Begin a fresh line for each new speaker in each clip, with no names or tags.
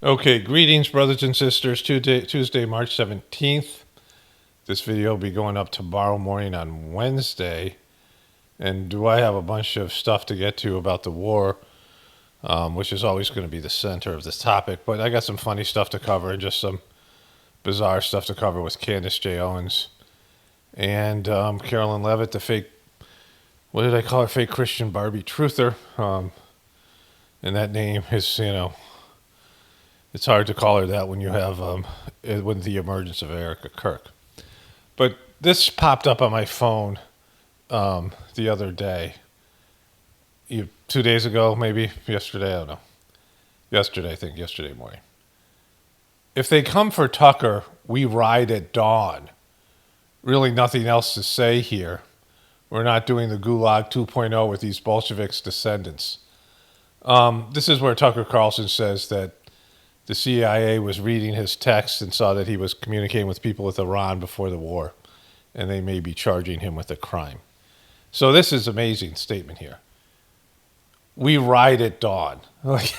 Okay, greetings, brothers and sisters. Tuesday, March 17th. This video will be going up tomorrow morning on Wednesday. And do I have a bunch of stuff to get to about the war, which is always going to be the center of this topic. But I got some funny stuff to cover and just some bizarre stuff to cover with Candace J. Owens and Carolyn Levitt, the fake, what did I call her? Fake Christian Barbie truther. And that name is, it's hard to call her that when you have when the emergence of Erica Kirk. But this popped up on my phone the other day. 2 days ago, maybe yesterday. I don't know. Yesterday morning. If they come for Tucker, we ride at dawn. Really, nothing else to say here. We're not doing the Gulag 2.0 with these Bolsheviks' descendants. This is where Tucker Carlson says that the CIA was reading his texts and saw that he was communicating with people with Iran before the war, and they may be charging him with a crime. So this is an amazing statement here. We ride at dawn. Like,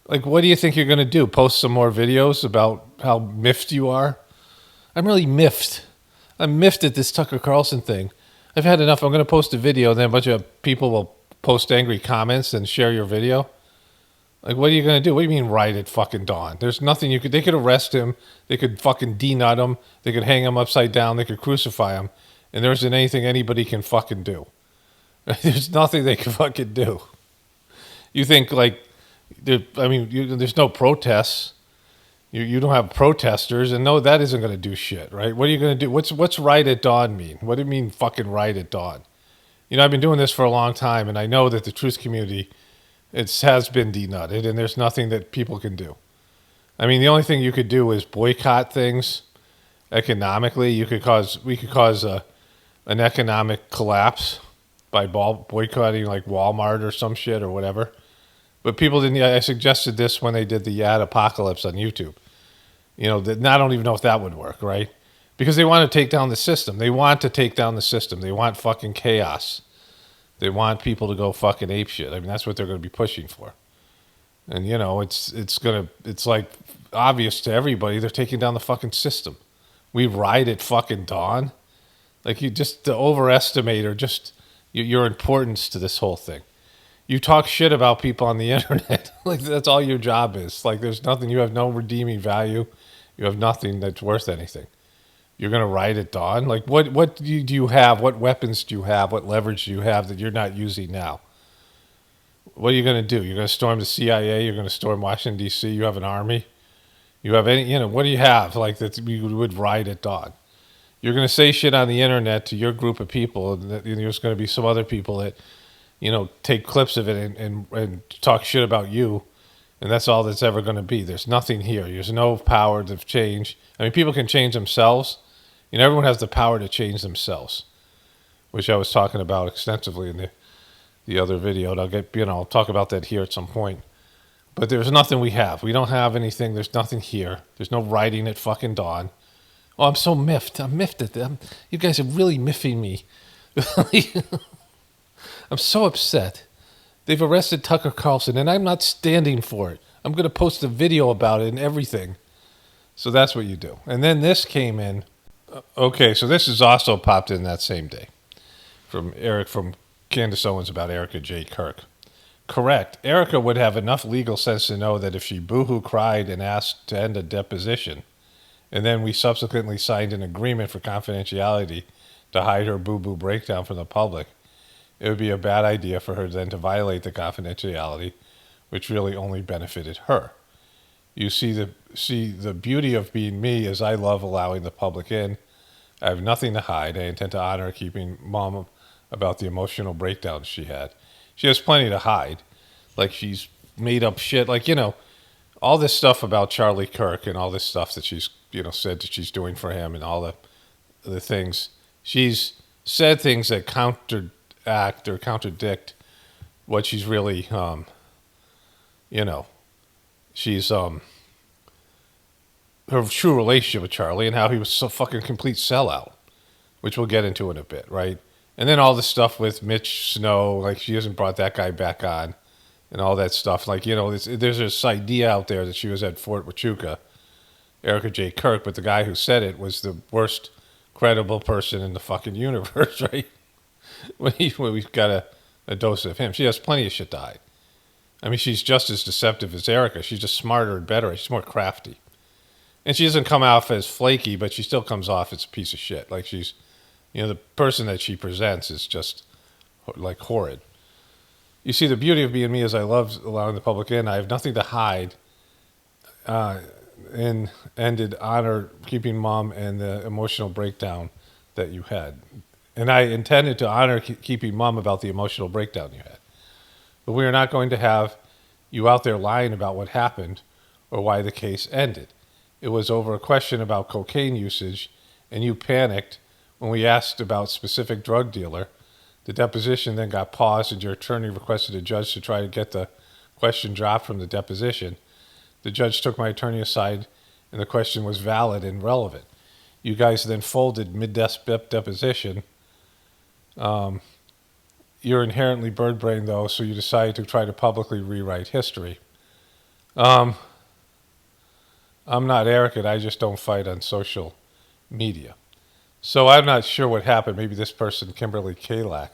what do you think you're going to do? Post some more videos about how miffed you are? I'm really miffed. I'm miffed at this Tucker Carlson thing. I've had enough. I'm going to post a video, and then a bunch of people will post angry comments and share your video. Like, what are you going to do? What do you mean ride at fucking dawn? There's nothing they could arrest him. They could fucking denut him. They could hang him upside down. They could crucify him. And there isn't anything anybody can fucking do. There's nothing they can fucking do. You think, there's no protests. You don't have protesters. And no, that isn't going to do shit, right? What are you going to do? What's ride at dawn mean? What do you mean fucking ride at dawn? I've been doing this for a long time, and I know that the truth community, it has been denutted, and there's nothing that people can do. The only thing you could do is boycott things economically. We could cause an economic collapse by boycotting like Walmart or some shit or whatever. But people didn't. I suggested this when they did the Yad Apocalypse on YouTube. I don't even know if that would work, right? Because they want to take down the system. They want to take down the system. They want fucking chaos. They want people to go fucking apeshit. That's what they're going to be pushing for. And it's like obvious to everybody they're taking down the fucking system. We ride at fucking dawn. Like, you just to overestimate or just your importance to this whole thing. You talk shit about people on the internet. Like, that's all your job is. Like, there's nothing. You have no redeeming value. You have nothing that's worth anything. You're going to ride at dawn? Like, what do you have? What weapons do you have? What leverage do you have that you're not using now? What are you going to do? You're going to storm the CIA? You're going to storm Washington, D.C.? You have an army? You have any, what do you have like that we would ride at dawn? You're going to say shit on the internet to your group of people, and there's going to be some other people that, take clips of it and talk shit about you, and that's all that's ever going to be. There's nothing here. There's no power to change. People can change themselves. Everyone has the power to change themselves, which I was talking about extensively in the other video. And I'll talk about that here at some point. But there's nothing we have. We don't have anything. There's nothing here. There's no riding at fucking dawn. Oh, I'm so miffed. I'm miffed at them. You guys are really miffing me. I'm so upset. They've arrested Tucker Carlson, and I'm not standing for it. I'm going to post a video about it and everything. So that's what you do. And then this came in. Okay, so this is also popped in that same day from Candace Owens about Erica J. Kirk. Correct. Erica would have enough legal sense to know that if she boohoo cried and asked to end a deposition, and then we subsequently signed an agreement for confidentiality to hide her boo-boo breakdown from the public, it would be a bad idea for her then to violate the confidentiality, which really only benefited her. You see the beauty of being me is I love allowing the public in. I have nothing to hide. I intend to honor keeping mom about the emotional breakdowns she had. She has plenty to hide. Like, she's made up shit. Like, all this stuff about Charlie Kirk and all this stuff that she's, said that she's doing for him and all the things. She's said things that counteract or contradict what she's really, she's, her true relationship with Charlie and how he was so fucking complete sellout, which we'll get into in a bit, right? And then all the stuff with Mitch Snow, like, she hasn't brought that guy back on. and all that stuff. Like, you know, there's this idea out there that she was at Fort Huachuca, Erica J. Kirk, but the guy who said it was the worst credible person in the fucking universe, right? when we got a dose of him. She has plenty of shit to hide. I mean, she's just as deceptive as Erica. She's just smarter and better. She's more crafty. And she doesn't come off as flaky, but she still comes off as a piece of shit. Like she's, you know, the person that she presents is just like horrid. You see, the beauty of being me is I love allowing the public in. I have nothing to hide. And ended honor keeping mom and the emotional breakdown that you had. And I intended to honor keeping mom about the emotional breakdown you had. But we are not going to have you out there lying about what happened or why the case ended. It was over a question about cocaine usage, and you panicked when we asked about specific drug dealer. The deposition then got paused, and your attorney requested a judge to try to get the question dropped from the deposition. The judge took my attorney aside, and the question was valid and relevant. You guys then folded mid-deposition. You're inherently bird-brained, though, so you decided to try to publicly rewrite history. I'm not arrogant. I just don't fight on social media. So I'm not sure what happened. Maybe this person, Kimberly Kalak,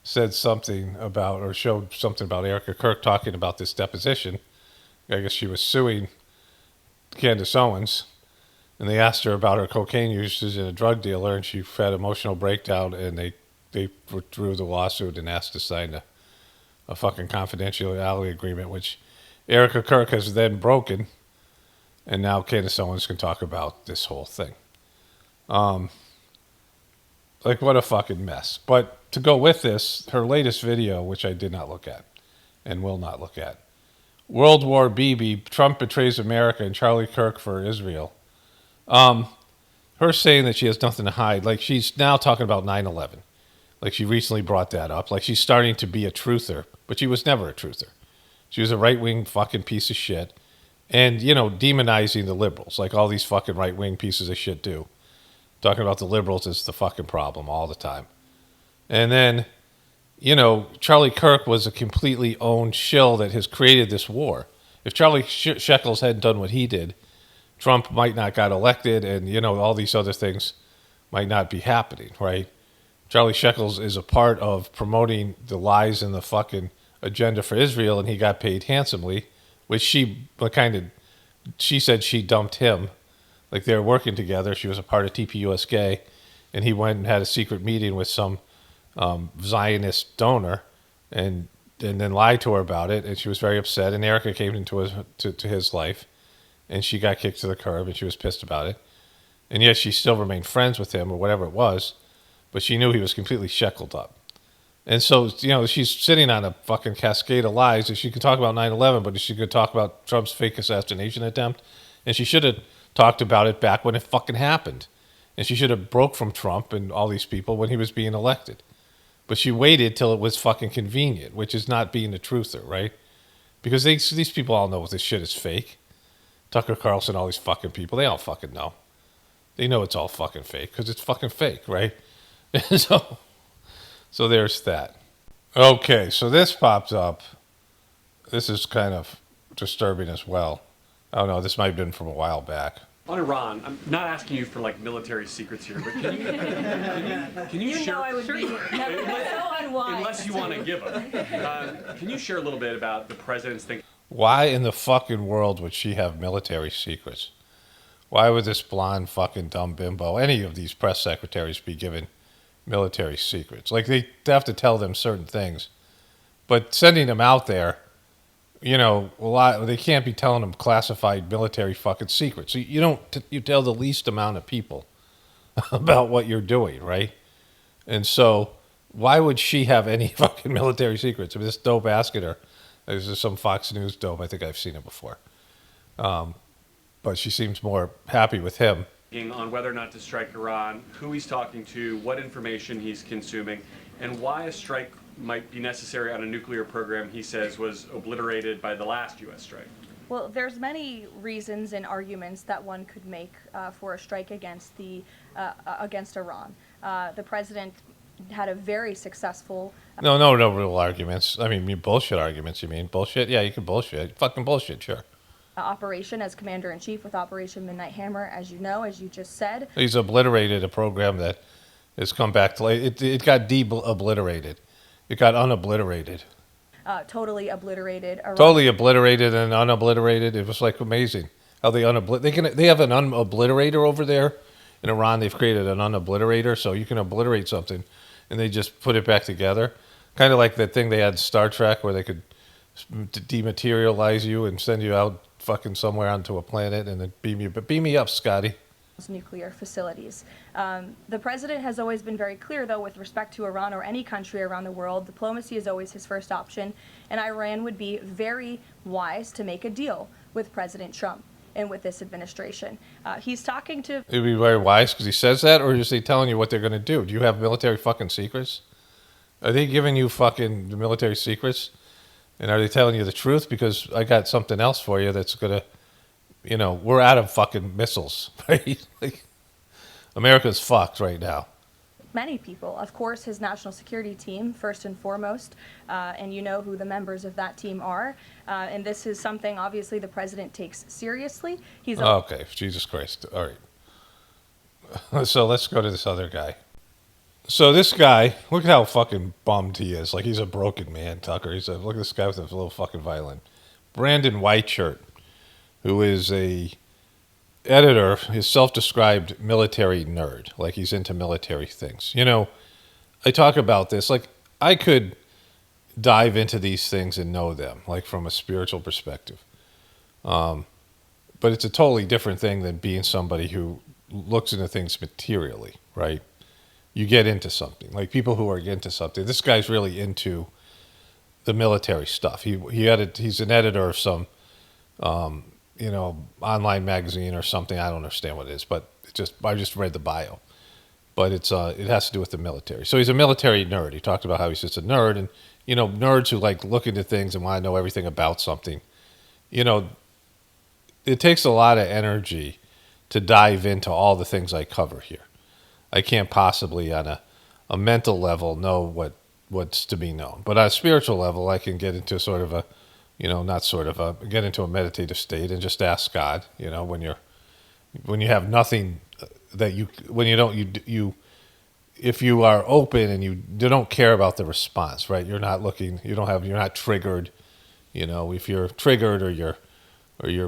said something about or showed something about Erica Kirk talking about this deposition. I guess she was suing Candace Owens, and they asked her about her cocaine usage in a drug dealer, and she had emotional breakdown, and they withdrew the lawsuit and asked to sign a fucking confidentiality agreement, which Erica Kirk has then broken, and now Candace Owens can talk about this whole thing. Like, what a fucking mess. But to go with this, her latest video, which I did not look at and will not look at, World War BB, Trump betrays America and Charlie Kirk for Israel. Her saying that she has nothing to hide, like she's now talking about 9/11. Like she recently brought that up. Like she's starting to be a truther, but she was never a truther. She was a right-wing fucking piece of shit. And, you know, demonizing the liberals, like all these fucking right-wing pieces of shit do. Talking about the liberals is the fucking problem all the time. And then, you know, Charlie Kirk was a completely owned shill that has created this war. If Charlie Shekels hadn't done what he did, Trump might not got elected, and, you know, all these other things might not be happening, right? Charlie Shekels is a part of promoting the lies and the fucking agenda for Israel, and he got paid handsomely, which she said she dumped him. Like they were working together. She was a part of TPUSK, and he went and had a secret meeting with some Zionist donor, and then lied to her about it, and she was very upset. And Erica came into his life, and she got kicked to the curb, and she was pissed about it. And yet she still remained friends with him or whatever it was, but she knew he was completely shackled up. And so, you know, she's sitting on a fucking cascade of lies. And she could talk about 9/11, but she could talk about Trump's fake assassination attempt. And she should have talked about it back when it fucking happened. And she should have broke from Trump and all these people when he was being elected. But she waited till it was fucking convenient, which is not being a truther, right? Because these people all know this shit is fake. Tucker Carlson, all these fucking people, they all fucking know. They know it's all fucking fake because it's fucking fake, right? So there's that. Okay, so this pops up. This is kind of disturbing as well. I don't know, this might have been from a while back.
On Iran, I'm not asking you for like military secrets here, but can you share?
Know I would be so unwise.
Unless you want to give them. Can you share a little bit about the president's thinking?
Why in the fucking world would she have military secrets? Why would this blonde fucking dumb bimbo, any of these press secretaries, be given military secrets? Like they have to tell them certain things, but sending them out there, you know, they can't be telling them classified military fucking secrets. So you tell the least amount of people about what you're doing, right? And so why would she have any fucking military secrets? I mean, this dope asking her. This is some Fox News dope. I think I've seen it before. But she seems more happy with him.
On whether or not to strike Iran, who he's talking to, what information he's consuming, and why a strike might be necessary on a nuclear program he says was obliterated by the last U.S. strike.
Well, there's many reasons and arguments that one could make for a strike against Iran. The president had a very successful
No real arguments. I mean, bullshit arguments, you mean? Bullshit? Yeah, you can bullshit. Fucking bullshit, sure.
operation as commander-in-chief with Operation Midnight Hammer, as you know, as you just said.
He's obliterated a program that has come back to life. It got obliterated. It got unobliterated.
Totally obliterated Iran.
Totally obliterated and unobliterated. It was like amazing how they they have an unobliterator over there in Iran. They've created an unobliterator, so you can obliterate something, and they just put it back together. Kind of like that thing they had in Star Trek where they could dematerialize you and send you out fucking somewhere onto a planet and then beam you. But beam me up, Scotty.
Nuclear facilities. The president has always been very clear, though, with respect to Iran or any country around the world, diplomacy is always his first option, and Iran would be very wise to make a deal with President Trump and with this administration. He's talking to...
It'd be very wise because he says that, or is he telling you what they're going to do? Do you have military fucking secrets? Are they giving you fucking the military secrets? And are they telling you the truth? Because I got something else for you that's going to... we're out of fucking missiles, right? Like, America's fucked right now.
Many people. Of course, his national security team, first and foremost, and you know who the members of that team are. And this is something, obviously, the president takes seriously. He's
okay, Jesus Christ. All right. So let's go to this other guy. So this guy, look at how fucking bummed he is. Like, he's a broken man, Tucker. Look at this guy with a little fucking violin. Brandon Whiteshirt, who is a editor, his self-described military nerd. Like, he's into military things. I talk about this. Like, I could dive into these things and know them, like, from a spiritual perspective. But it's a totally different thing than being somebody who looks into things materially, right? You get into something. Like, people who are into something. This guy's really into the military stuff. He's an editor of some online magazine or something. I don't understand what it is, but I just read the bio. But it has to do with the military. So he's a military nerd. He talked about how he's just a nerd, and nerds who like look into things and want to know everything about something. It takes a lot of energy to dive into all the things I cover here. I can't possibly on a mental level know what's to be known, but on a spiritual level, I can get into sort of a get into a meditative state and just ask God, when you have nothing if you are open and you don't care about the response, right? You're not triggered, if you're triggered or you're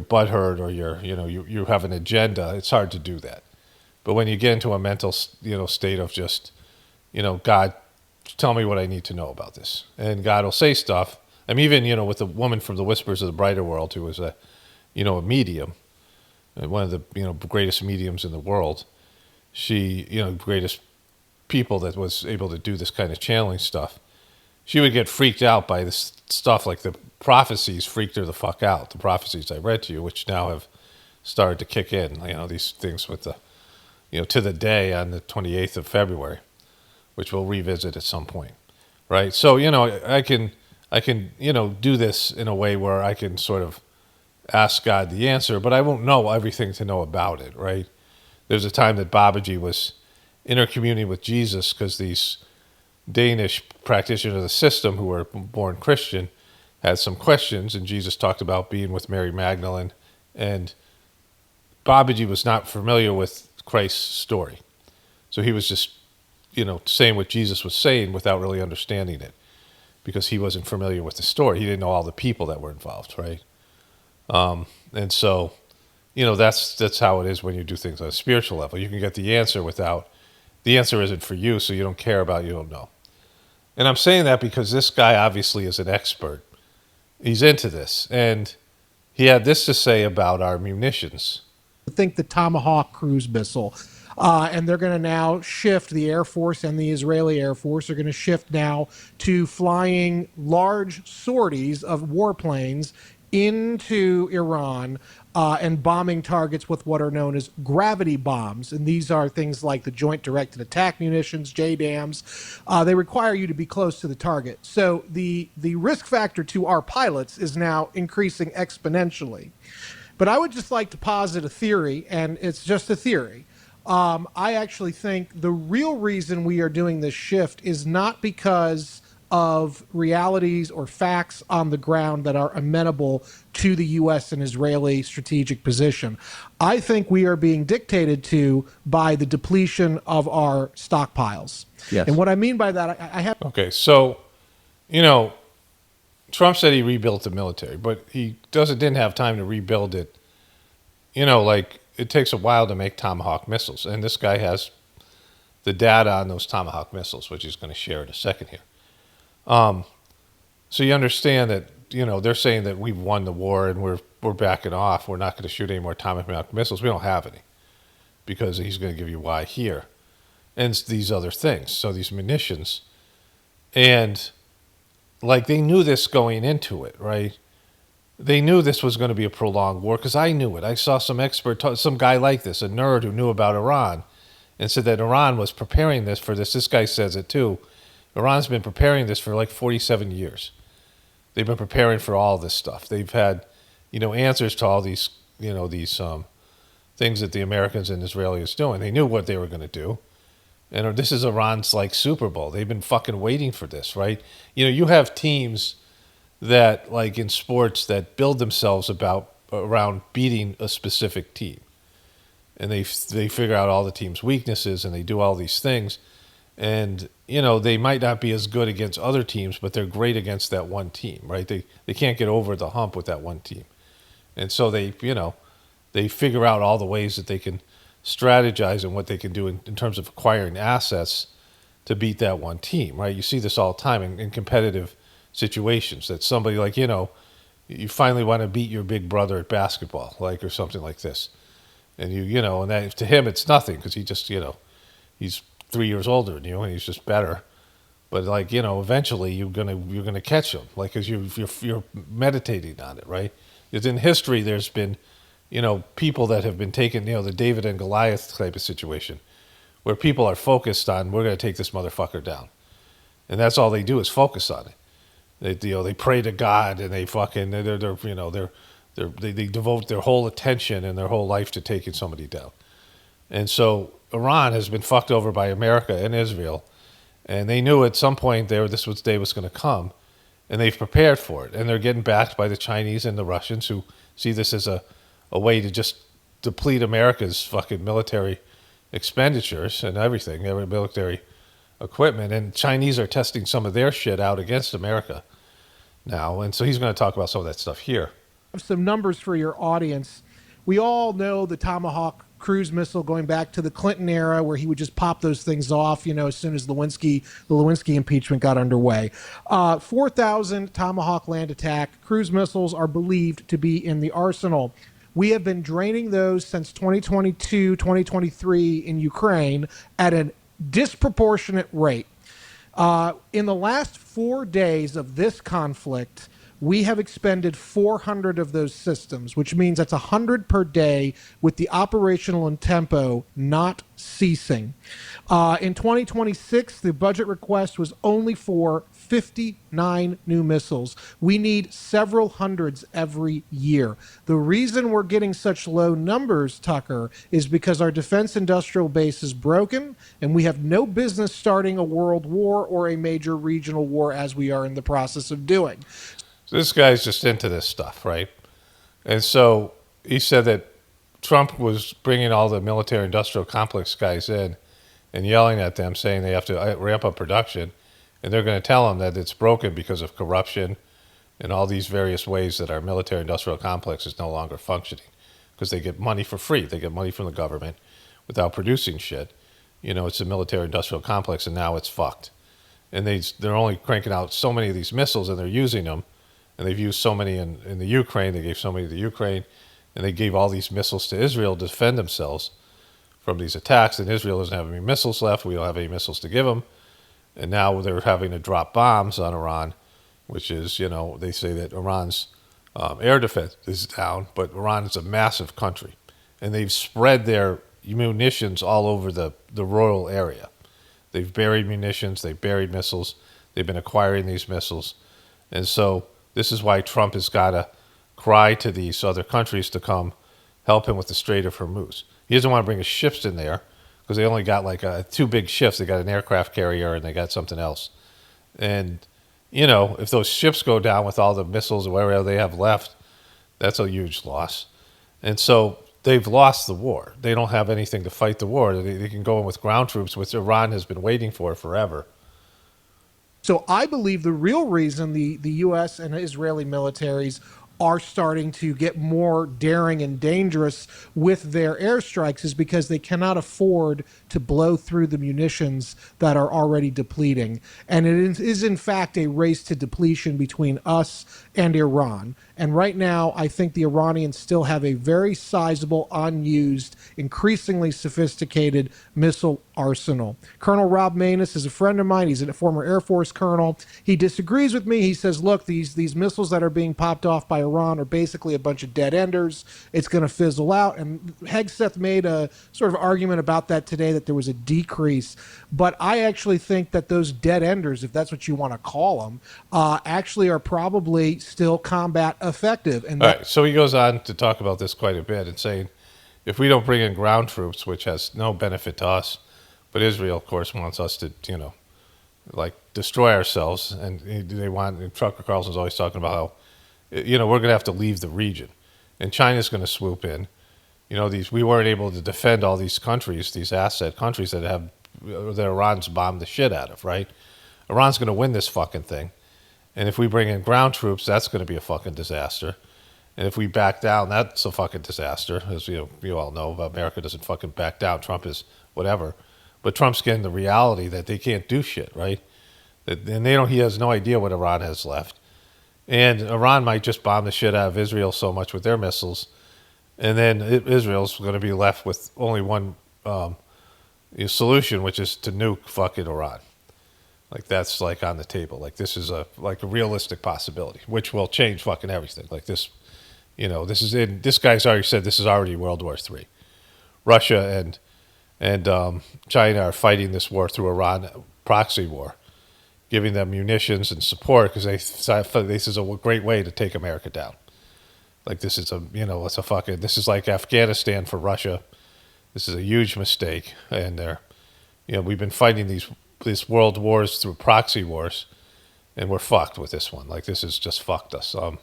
butthurt or you have an agenda, it's hard to do that. But when you get into a mental, state of just, God, tell me what I need to know about this. And God will say stuff. I'm even, with the woman from the Whispers of the Brighter World who was a medium, one of the, greatest mediums in the world. She, greatest people that was able to do this kind of channeling stuff. She would get freaked out by this stuff, like the prophecies freaked her the fuck out. The prophecies I read to you, which now have started to kick in, these things with the, to the day on the 28th of February, which we'll revisit at some point, right? So, I can, do this in a way where I can sort of ask God the answer, but I won't know everything to know about it, right? There's a time that Babaji was intercommuning with Jesus because these Danish practitioners of the system who were born Christian had some questions, and Jesus talked about being with Mary Magdalene, and Babaji was not familiar with Christ's story. So he was just, saying what Jesus was saying without really understanding it because he wasn't familiar with the story. He didn't know all the people that were involved, right? And so, that's how it is when you do things on a spiritual level. You can get the answer the answer isn't for you, so you don't care about it, you don't know. And I'm saying that because this guy obviously is an expert. He's into this. And he had this to say about our munitions.
Think the Tomahawk cruise missile. And they're going to now shift, the Air Force and the Israeli Air Force are going to shift now to flying large sorties of warplanes into Iran and bombing targets with what are known as gravity bombs. And these are things like the Joint Directed Attack Munitions, JDAMs. They require you to be close to the target. So the risk factor to our pilots is now increasing exponentially. But I would just like to posit a theory, and it's just a theory, I actually think the real reason we are doing this shift is not because of realities or facts on the ground that are amenable to the U.S. and Israeli strategic position. I think we are being dictated to by the depletion of our stockpiles.
Yes.
And what I mean by that, I have.
Okay, so, you know, Trump said he rebuilt the military, but he didn't have time to rebuild it. You know, like, it takes a while to make Tomahawk missiles, and this guy has the data on those Tomahawk missiles, which he's going to share in a second here. So you understand that, you know, they're saying that we've won the war and we're backing off. We're not going to shoot any more Tomahawk missiles. We don't have any, because he's going to give you why here. And it's these other things, so these munitions. And, like, they knew this going into it, right? They knew this was going to be a prolonged war, because I knew it. I saw some expert, some guy like this, a nerd who knew about Iran, and said that Iran was preparing this for this. This guy says it too. Iran's been preparing this for like 47 years. They've been preparing for all this stuff. They've had, you know, answers to all these, you know, these things that the Americans and Israelis doing. They knew what they were going to do. And this is Iran's like Super Bowl. They've been fucking waiting for this, right? You know, you have teams that, like in sports, that build themselves around beating a specific team. And they figure out all the team's weaknesses, and they do all these things. And, you know, they might not be as good against other teams, but they're great against that one team, right? They can't get over the hump with that one team. And so they, you know, they figure out all the ways that they can strategize and what they can do in terms of acquiring assets to beat that one team, right? You see this all the time in competitive situations, that somebody, like, you know, you finally want to beat your big brother at basketball, like, or something like this. And you know, and that, to him it's nothing, because he just, you know, he's 3 years older than you, and he's just better. But, like, you know, eventually you're gonna catch him, like, because you're meditating on it, right? Because in history there's been, you know, people that have been taken, you know, the David and Goliath type of situation, where people are focused on, we're gonna take this motherfucker down, and that's all they do is focus on it. They, you know, they pray to God, and they fucking they devote their whole attention and their whole life to taking somebody down. And so Iran has been fucked over by America and Israel, and they knew at some point this day was going to come, and they've prepared for it. And they're getting backed by the Chinese and the Russians, who see this as a way to just deplete America's fucking military expenditures and everything, every military equipment. And Chinese are testing some of their shit out against America now. And so he's going to talk about some of that stuff here.
Some numbers for your audience. We all know the Tomahawk cruise missile going back to the Clinton era, where he would just pop those things off, you know, as soon as the Lewinsky impeachment got underway. 4,000 Tomahawk land attack cruise missiles are believed to be in the arsenal. We have been draining those since 2022, 2023 in Ukraine at a disproportionate rate. In the last 4 days of this conflict, we have expended 400 of those systems, which means that's 100 per day, with the operational tempo not ceasing. In 2026, the budget request was only for 59 new missiles. We need several hundreds every year. The reason we're getting such low numbers, Tucker, is because our defense industrial base is broken, and we have no business starting a world war or a major regional war, as we are in the process of doing.
So this guy's just into this stuff, right? And so he said that Trump was bringing all the military-industrial complex guys in and yelling at them, saying they have to ramp up production, and they're going to tell them that it's broken because of corruption and all these various ways that our military-industrial complex is no longer functioning, because they get money for free. They get money from the government without producing shit. You know, it's a military-industrial complex, and now it's fucked. And they're only cranking out so many of these missiles, and they're using them. And they've used so many in the Ukraine. They gave so many to the Ukraine. And they gave all these missiles to Israel to defend themselves from these attacks. And Israel doesn't have any missiles left. We don't have any missiles to give them. And now they're having to drop bombs on Iran, which is, you know, they say that Iran's air defense is down. But Iran is a massive country. And they've spread their munitions all over the rural area. They've buried munitions. They've buried missiles. They've been acquiring these missiles. And so this is why Trump has got to cry to these other countries to come help him with the Strait of Hormuz. He doesn't want to bring his ships in there because they only got like two big ships. They got an aircraft carrier and they got something else. And, if those ships go down with all the missiles or whatever they have left, that's a huge loss. And so they've lost the war. They don't have anything to fight the war. They can go in with ground troops, which Iran has been waiting for forever.
So I believe the real reason the U.S. and Israeli militaries are starting to get more daring and dangerous with their airstrikes is because they cannot afford to blow through the munitions that are already depleting. And it is in fact a race to depletion between us and Iran. And right now, I think the Iranians still have a very sizable, unused, increasingly sophisticated missile arsenal. Colonel Rob Manus is a friend of mine. He's a former Air Force colonel. He disagrees with me. He says, look, these missiles that are being popped off by Iran are basically a bunch of dead enders. It's going to fizzle out. And Hegseth made a sort of argument about that today, that there was a decrease. But I actually think that those dead enders, if that's what you want to call them, actually are probably still combat effective. And
all right, so he goes on to talk about this quite a bit and saying, if we don't bring in ground troops, which has no benefit to us, but Israel, of course, wants us to, destroy ourselves. And Tucker Carlson's always talking about how, we're going to have to leave the region. And China's going to swoop in. We weren't able to defend all these countries, these asset countries that Iran's bombed the shit out of, right? Iran's going to win this fucking thing. And if we bring in ground troops, that's going to be a fucking disaster. And if we back down, that's a fucking disaster. As you all know, America doesn't fucking back down. Trump is whatever. But Trump's getting the reality that they can't do shit, right? And he has no idea what Iran has left. And Iran might just bomb the shit out of Israel so much with their missiles. And then Israel's going to be left with only one solution, which is to nuke fucking Iran. Like, that's like on the table. Like, this is a realistic possibility, which will change fucking everything. Like this, this guy's already said this is already World War III. Russia and China are fighting this war through Iran, proxy war, giving them munitions and support because this is a great way to take America down. Like, this is this is like Afghanistan for Russia. This is a huge mistake. And we've been fighting these world wars through proxy wars, and we're fucked with this one. Like, this has just fucked us. And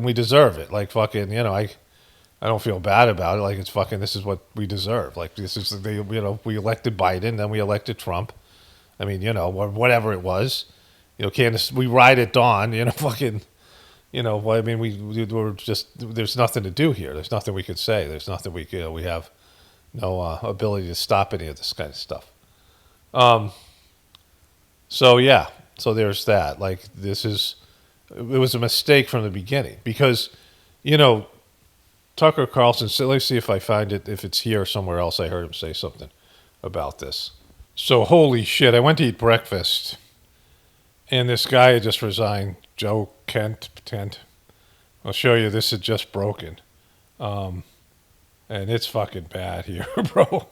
we deserve it. Like, fucking, I don't feel bad about it. Like, it's fucking, this is what we deserve. Like, this is, we elected Biden, then we elected Trump. I mean, or whatever it was. Candace, we ride at dawn, fucking, we're just, there's nothing to do here. There's nothing we could say. There's nothing we have no ability to stop any of this kind of stuff. So there's that. Like, it was a mistake from the beginning because, Tucker Carlson, so let's see if I find it, if it's here or somewhere else. I heard him say something about this. So, holy shit, I went to eat breakfast, and this guy had just resigned, Joe Kent. I'll show you, this had just broken. And it's fucking bad here, bro.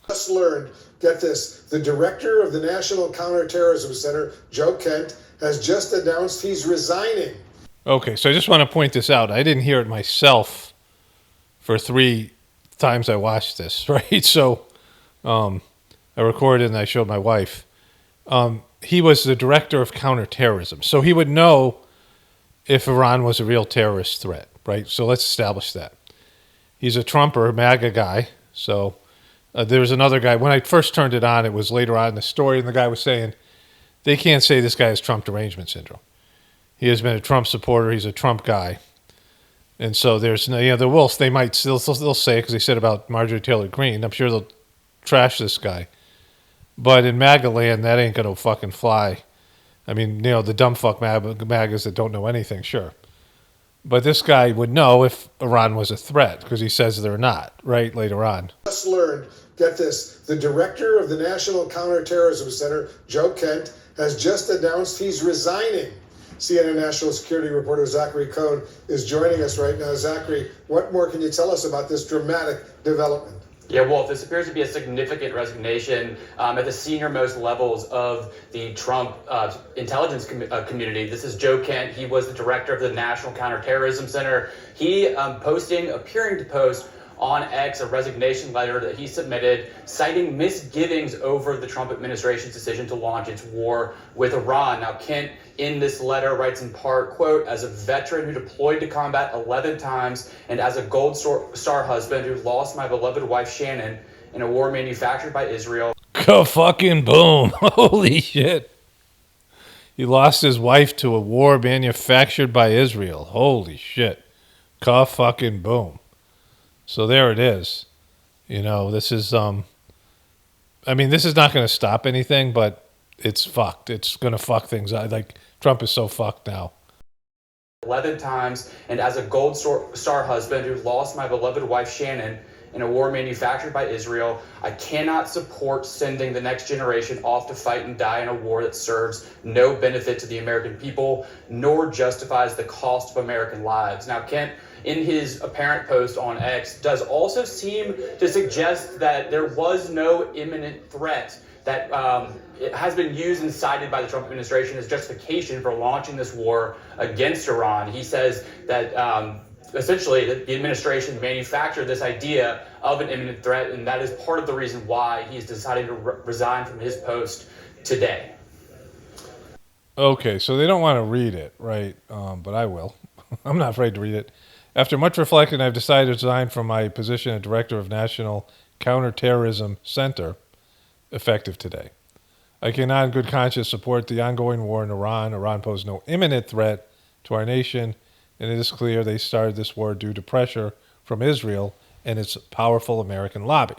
Just learned, get this, the director of the National Counterterrorism Center, Joe Kent, has just announced he's resigning.
Okay, so I just want to point this out. I didn't hear it myself for 3 times I watched this, right? So I recorded and I showed my wife. He was the director of counterterrorism. So he would know if Iran was a real terrorist threat, right? So let's establish that. He's a Trumper, MAGA guy. So there was another guy. When I first turned it on, it was later on in the story, and the guy was saying, they can't say this guy has Trump derangement syndrome. He has been a Trump supporter. He's a Trump guy. And so there's, they might still, they'll say, because they said about Marjorie Taylor Greene, I'm sure they'll trash this guy. But in MAGA land, that ain't going to fucking fly. I mean, the dumb fuck MAGAs that don't know anything, sure. But this guy would know if Iran was a threat, because he says they're not, right, later on.
Just learned, get this, the director of the National Counterterrorism Center, Joe Kent, has just announced he's resigning. CNN national security reporter Zachary Cohn is joining us right now. Zachary, what more can you tell us about this dramatic development?
Yeah, Wolf, this appears to be a significant resignation at the senior-most levels of the Trump intelligence community. This is Joe Kent. He was the director of the National Counterterrorism Center. He appearing to post on X a resignation letter that he submitted citing misgivings over the Trump administration's decision to launch its war with Iran. Now, Kent in this letter writes in part, quote, as a veteran who deployed to combat 11 times and as a Gold Star husband who lost my beloved wife Shannon in a war manufactured by Israel.
Ka-fucking-boom. Holy shit. He lost his wife to a war manufactured by Israel. Holy shit. Ka-fucking-boom. So there it is. You know, this is, this is not going to stop anything, but it's fucked. It's going to fuck things up. Like, Trump is so fucked now.
11 times, and as a Gold Star husband who lost my beloved wife Shannon in a war manufactured by Israel, I cannot support sending the next generation off to fight and die in a war that serves no benefit to the American people, nor justifies the cost of American lives. Now, Kent, in his apparent post on X, does also seem to suggest that there was no imminent threat that it has been used and cited by the Trump administration as justification for launching this war against Iran. He says that essentially the administration manufactured this idea of an imminent threat, and that is part of the reason why he's decided to resign from his post today.
Okay, so they don't want to read it, right? But I will. I'm not afraid to read it. After much reflection, I've decided to resign from my position as Director of National Counterterrorism Center, effective today. I cannot in good conscience support the ongoing war in Iran. Iran posed no imminent threat to our nation, and it is clear they started this war due to pressure from Israel and its powerful American lobby.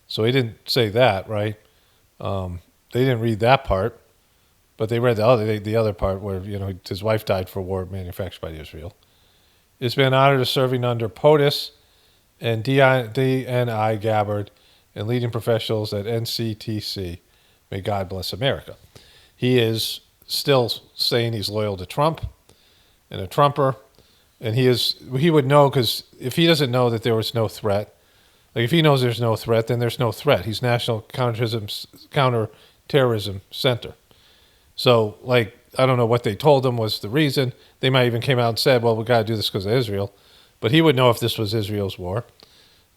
So he didn't say that, right? They didn't read that part, but they read the other part where, you know, his wife died for a war manufactured by Israel. It's been an honor to serving under POTUS and DNI Gabbard and leading professionals at NCTC. May God bless America. He is still saying he's loyal to Trump and a Trumper. And he would know, because if he doesn't know that there was no threat, like if he knows there's no threat, then there's no threat. He's National Counterterrorism Center. So, like, I don't know what they told him was the reason. They might even came out and said, well, we got to do this because of Israel. But he would know if this was Israel's war.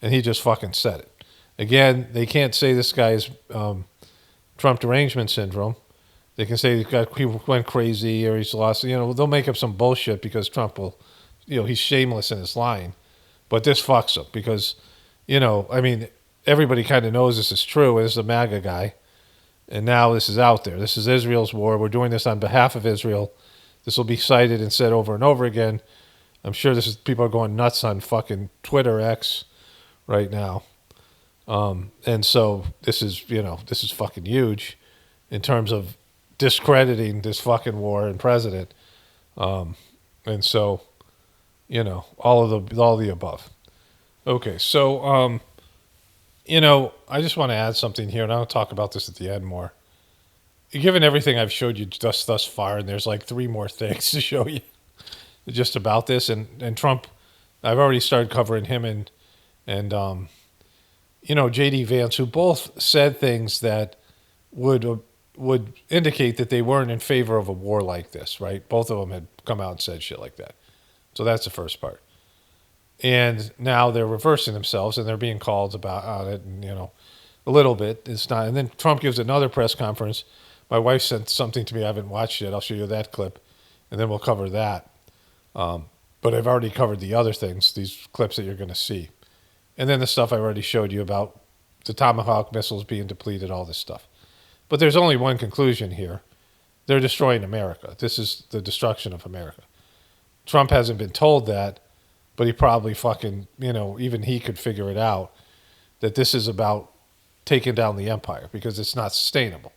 And he just fucking said it. Again, they can't say this guy's Trump derangement syndrome. They can say he went crazy or he's lost. You know, they'll make up some bullshit because Trump will, you know, he's shameless in his lying. But this fucks him because, you know, I mean, everybody kind of knows this is true. This is a MAGA guy. And now this is out there. This is Israel's war. We're doing this on behalf of Israel. This will be cited and said over and over again. I'm sure people are going nuts on fucking Twitter X right now. And so this is, you know, this is fucking huge in terms of discrediting this fucking war and president. And so, you know, all the above. Okay, so, you know, I just want to add something here, and I'll talk about this at the end more. Given everything I've showed you just thus far, and there's like 3 more things to show you just about this, and Trump, I've already started covering him and you know, J.D. Vance, who both said things that would indicate that they weren't in favor of a war like this, right? Both of them had come out and said shit like that. So that's the first part. And now they're reversing themselves and they're being called about it, and, you know, a little bit. It's not. And then Trump gives another press conference. My wife sent something to me. I haven't watched it. I'll show you that clip, and then we'll cover that. But I've already covered the other things, these clips that you're going to see. And then the stuff I already showed you about the Tomahawk missiles being depleted, all this stuff. But there's only one conclusion here. They're destroying America. This is the destruction of America. Trump hasn't been told that, but he probably fucking, you know, even he could figure it out, that this is about taking down the empire because it's not sustainable.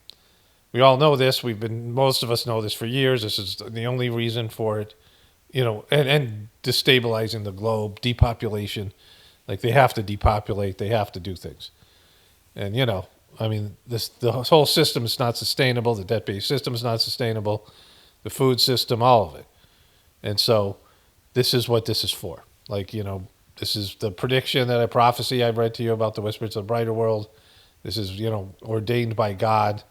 We all know this. Most of us know this for years. This is the only reason for it, you know, and destabilizing the globe, depopulation. Like, they have to depopulate. They have to do things. And, you know, I mean, the whole system is not sustainable. The debt-based system is not sustainable. The food system, all of it. And so this is what this is for. Like, you know, this is the prediction that prophecy I've read to you about the whispers of the brighter world. This is, you know, ordained by God,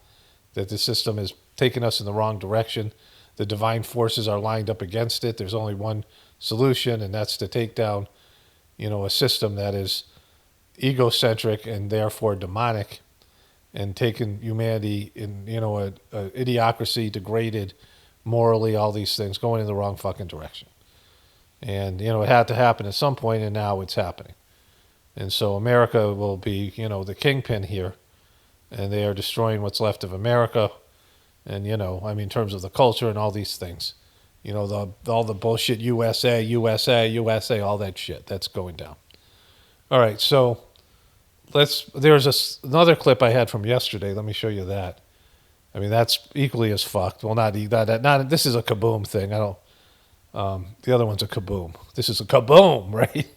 that the system is taking us in the wrong direction. The divine forces are lined up against it. There's only one solution, and that's to take down, a system that is egocentric and therefore demonic, and taking humanity in, a idiocracy, degraded morally, all these things, going in the wrong fucking direction. And, it had to happen at some point, and now it's happening. And so America will be, the kingpin here, and they are destroying what's left of America. And, in terms of the culture and all these things, all the bullshit, USA, USA, USA, all that shit, that's going down. All right, so there's another clip I had from yesterday. Let me show you that. That's equally as fucked. Well, not this is a KABOOM thing. The other one's a KABOOM. This is a KABOOM, right?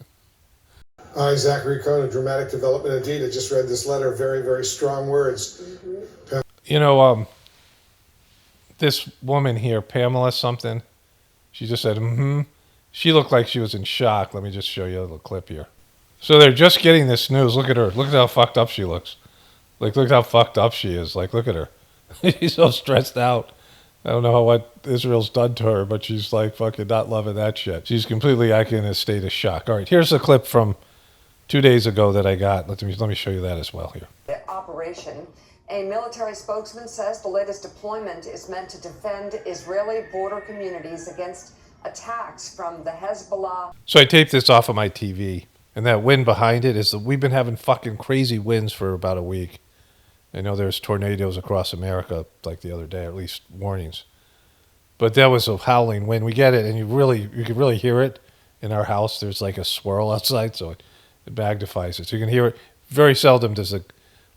Hi, Zachary Cohn, a dramatic development indeed. I just read this letter. Very, very strong words.
This woman here, Pamela something, she just said, She looked like she was in shock. Let me just show you a little clip here. So they're just getting this news. Look at her. Look at how fucked up she looks. Look at how fucked up she is. Look at her. She's so stressed out. I don't know what Israel's done to her, but she's fucking not loving that shit. She's completely in a state of shock. All right, here's a clip from 2 days ago that I got. Let me show you that as well here.
The operation. A military spokesman says the latest deployment is meant to defend Israeli border communities against attacks from the Hezbollah.
So I taped this off of my TV, and that wind behind it is we've been having fucking crazy winds for about a week. I know there's tornadoes across America the other day, or at least warnings. But that was a howling wind. We get it, and you can really hear it in our house. There's a swirl outside, so it magnifies it. So you can hear it. Very seldom does a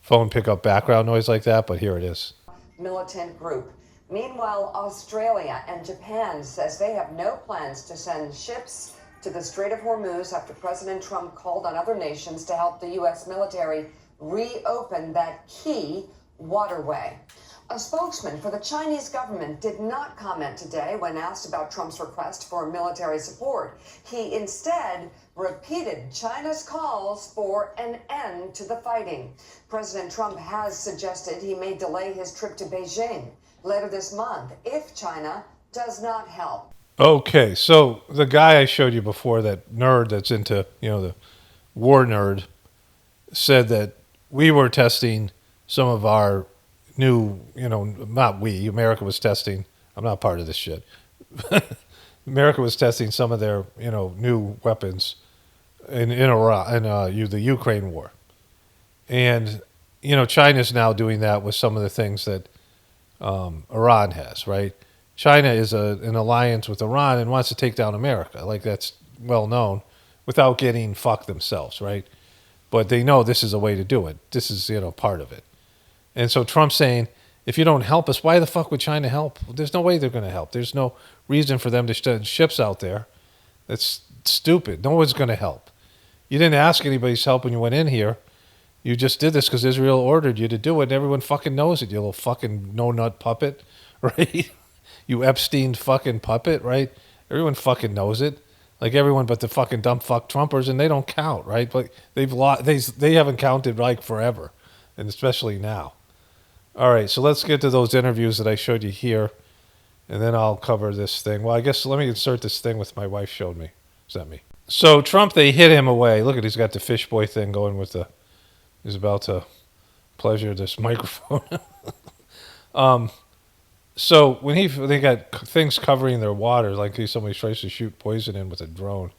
phone pick up background noise like that, but here it is.
Militant group. Meanwhile, Australia and Japan says they have no plans to send ships to the Strait of Hormuz after President Trump called on other nations to help the U.S. military reopen that key waterway. A spokesman for the Chinese government did not comment today when asked about Trump's request for military support. He instead repeated China's calls for an end to the fighting. President Trump has suggested he may delay his trip to Beijing later this month if China does not help.
Okay, so the guy I showed you before, that nerd that's into, the war nerd, said that we were testing some of our new, not we, America was testing, I'm not part of this shit. America was testing some of their, new weapons in Iran, in the Ukraine war. And, China's now doing that with some of the things that Iran has, right? China is an alliance with Iran and wants to take down America. That's well known, without getting fucked themselves, right? But they know this is a way to do it. This is, part of it. And so Trump's saying, if you don't help us, why the fuck would China help? There's no way they're going to help. There's no reason for them to send ships out there. That's stupid. No one's going to help. You didn't ask anybody's help when you went in here. You just did this because Israel ordered you to do it, and everyone fucking knows it, you little fucking no-nut puppet, right? You Epstein fucking puppet, right? Everyone fucking knows it. Everyone but the fucking dumb fuck Trumpers, and they don't count, right? But they haven't counted forever, and especially now. All right, so let's get to those interviews that I showed you here, and then I'll cover this thing. Well, I guess let me insert this thing with my wife sent me. So Trump, they hid him away. Look at, he's got the fish boy thing going with he's about to pleasure this microphone. So when they got things covering their water, somebody tries to shoot poison in with a drone.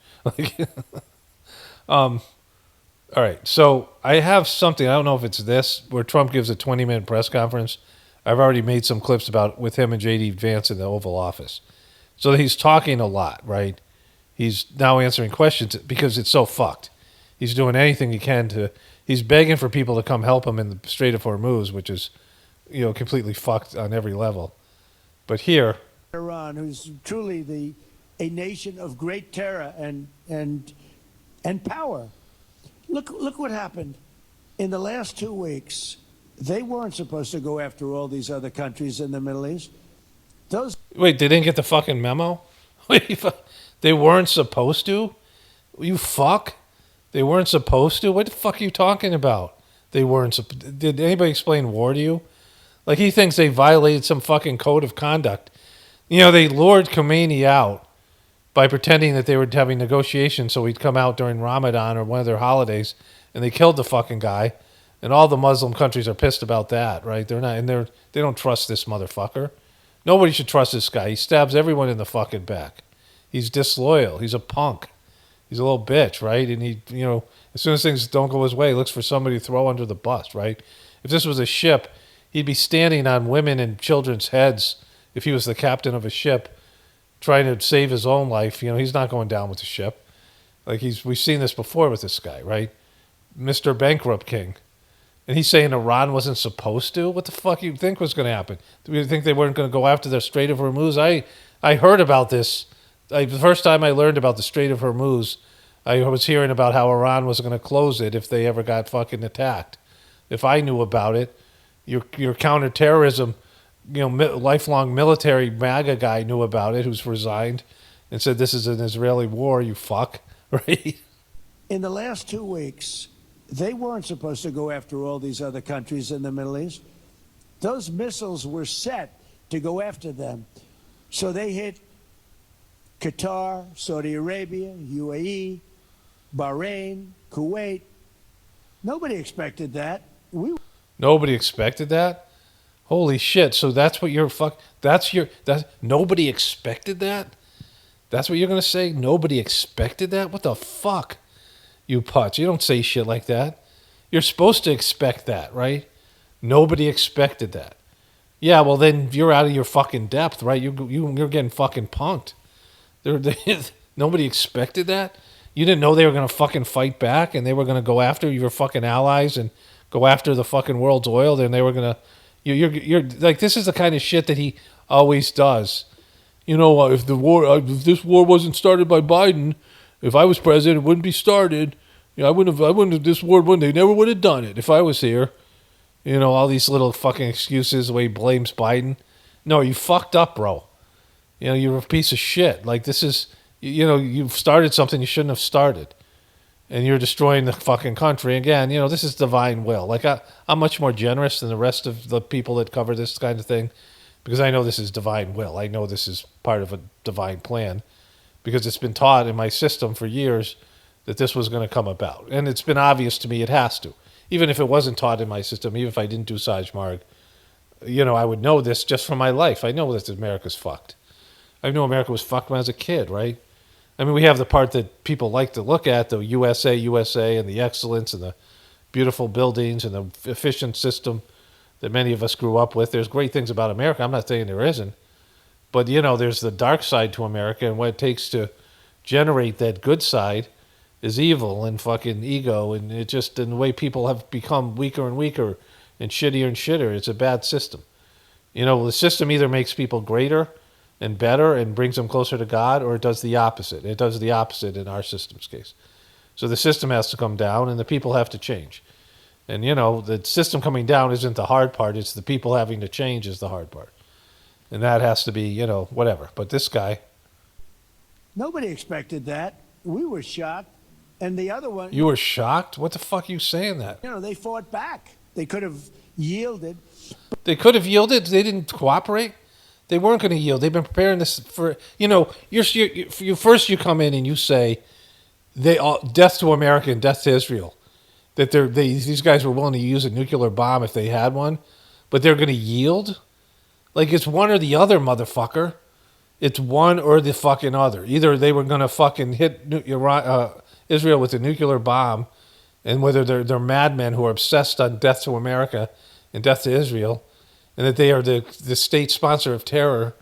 All right, so I have something, I don't know if it's this, where Trump gives a 20-minute press conference. I've already made some clips with him and J.D. Vance in the Oval Office. So he's talking a lot, right? He's now answering questions because it's so fucked. He's doing anything he can he's begging for people to come help him in the Strait of Hormuz, which is, completely fucked on every level. But here,
Iran, who's truly a nation of great terror and power. Look what happened in the last 2 weeks. They weren't supposed to go after all these other countries in the Middle East.
Wait, they didn't get the fucking memo? Wait, they weren't supposed to? You fuck? They weren't supposed to? What the fuck are you talking about? Did anybody explain war to you? He thinks they violated some fucking code of conduct. They lured Khomeini out by pretending that they were having negotiations so he'd come out during Ramadan or one of their holidays, and they killed the fucking guy. And all the Muslim countries are pissed about that, right? They don't trust this motherfucker. Nobody should trust this guy. He stabs everyone in the fucking back. He's disloyal. He's a punk. He's a little bitch, right? And he, as soon as things don't go his way, he looks for somebody to throw under the bus, right? If this was a ship, he'd be standing on women and children's heads if he was the captain of a ship trying to save his own life. He's not going down with the ship. Like we've seen this before with this guy, right? Mr. Bankrupt King. And he's saying Iran wasn't supposed to? What the fuck do you think was going to happen? Do you think they weren't going to go after the Strait of Hormuz? I heard about this. The first time I learned about the Strait of Hormuz, I was hearing about how Iran was going to close it if they ever got fucking attacked. If I knew about it, your counterterrorism, lifelong military MAGA guy knew about it, who's resigned, and said this is an Israeli war, you fuck, right?
In the last 2 weeks, they weren't supposed to go after all these other countries in the Middle East. Those missiles were set to go after them. So they hit Qatar, Saudi Arabia, UAE, Bahrain, Kuwait. Nobody expected that.
Nobody expected that? Holy shit. So that's what nobody expected that? That's what you're going to say? Nobody expected that? What the fuck? You putz. You don't say shit like that. You're supposed to expect that, right? Nobody expected that. Yeah, well then you're out of your fucking depth, right? You're getting fucking punked. Nobody expected that. You didn't know they were gonna fucking fight back and they were gonna go after your fucking allies and go after the fucking world's oil. Then they were gonna. You're like, this is the kind of shit that he always does. If this war wasn't started by Biden. If I was president, it wouldn't be started. I wouldn't have this war. They never would have done it if I was here. All these little fucking excuses the way he blames Biden. No, you fucked up, bro. You're a piece of shit. Like this is, you've started something you shouldn't have started. And you're destroying the fucking country. Again, this is divine will. Like I'm much more generous than the rest of the people that cover this kind of thing because I know this is divine will. I know this is part of a divine plan. Because it's been taught in my system for years that this was going to come about. And it's been obvious to me it has to. Even if it wasn't taught in my system, even if I didn't do Sajmarg, I would know this just from my life. I know that America's fucked. I know America was fucked when I was a kid, right? I mean, we have the part that people like to look at, the USA, and the excellence and the beautiful buildings and the efficient system that many of us grew up with. There's great things about America. I'm not saying there isn't. But, there's the dark side to America, and what it takes to generate that good side is evil and fucking ego, and and the way people have become weaker and weaker and shittier. It's a bad system. The system either makes people greater and better and brings them closer to God, or it does the opposite. It does the opposite in our system's case. So the system has to come down, and the people have to change. And, the system coming down isn't the hard part. It's the people having to change is the hard part. And that has to be, whatever. But this guy.
Nobody expected that. We were shocked. And the other one.
You were shocked? What the fuck are you saying that?
They fought back. They could have yielded.
They could have yielded? They didn't cooperate? They weren't going to yield. They've been preparing this for, first you come in and you say, death to America and death to Israel. That these guys were willing to use a nuclear bomb if they had one. But they're going to yield? Like, it's one or the other, motherfucker. It's one or the fucking other. Either they were going to fucking hit Israel with a nuclear bomb, and whether they're madmen who are obsessed on death to America and death to Israel, and that they are the state sponsor of terror,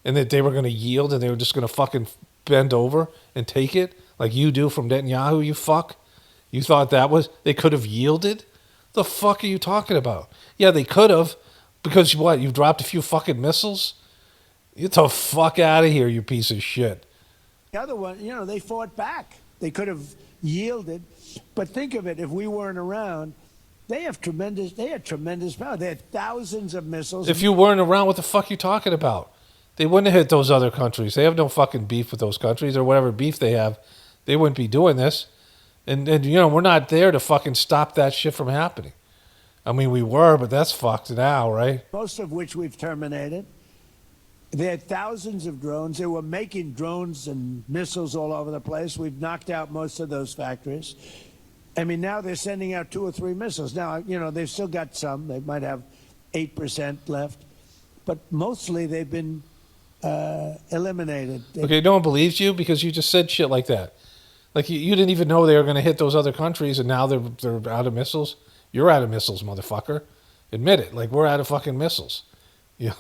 and that they were going to yield and they were just going to fucking bend over and take it, like you do from Netanyahu, you fuck. You thought they could have yielded? The fuck are you talking about? Yeah, they could have. Because what? You've dropped a few fucking missiles? Get the fuck out of here, you piece of shit.
The other one, they fought back. They could have yielded. But think of it, if we weren't around, they had tremendous power. They had thousands of missiles.
If you weren't around, what the fuck are you talking about? They wouldn't have hit those other countries. They have no fucking beef with those countries or whatever beef they have. They wouldn't be doing this. And we're not there to fucking stop that shit from happening. I mean, we were, but that's fucked now, right?
Most of which we've terminated. They had thousands of drones. They were making drones and missiles all over the place. We've knocked out most of those factories. I mean, now they're sending out 2 or 3 missiles. Now, you know, they've still got some. They might have 8% left. But mostly they've been eliminated.
Okay, no one believes you because you just said shit like that. Like, you didn't even know they were going to hit those other countries, and now they're out of missiles. You're out of missiles, motherfucker. Admit it. Like, we're out of fucking missiles. You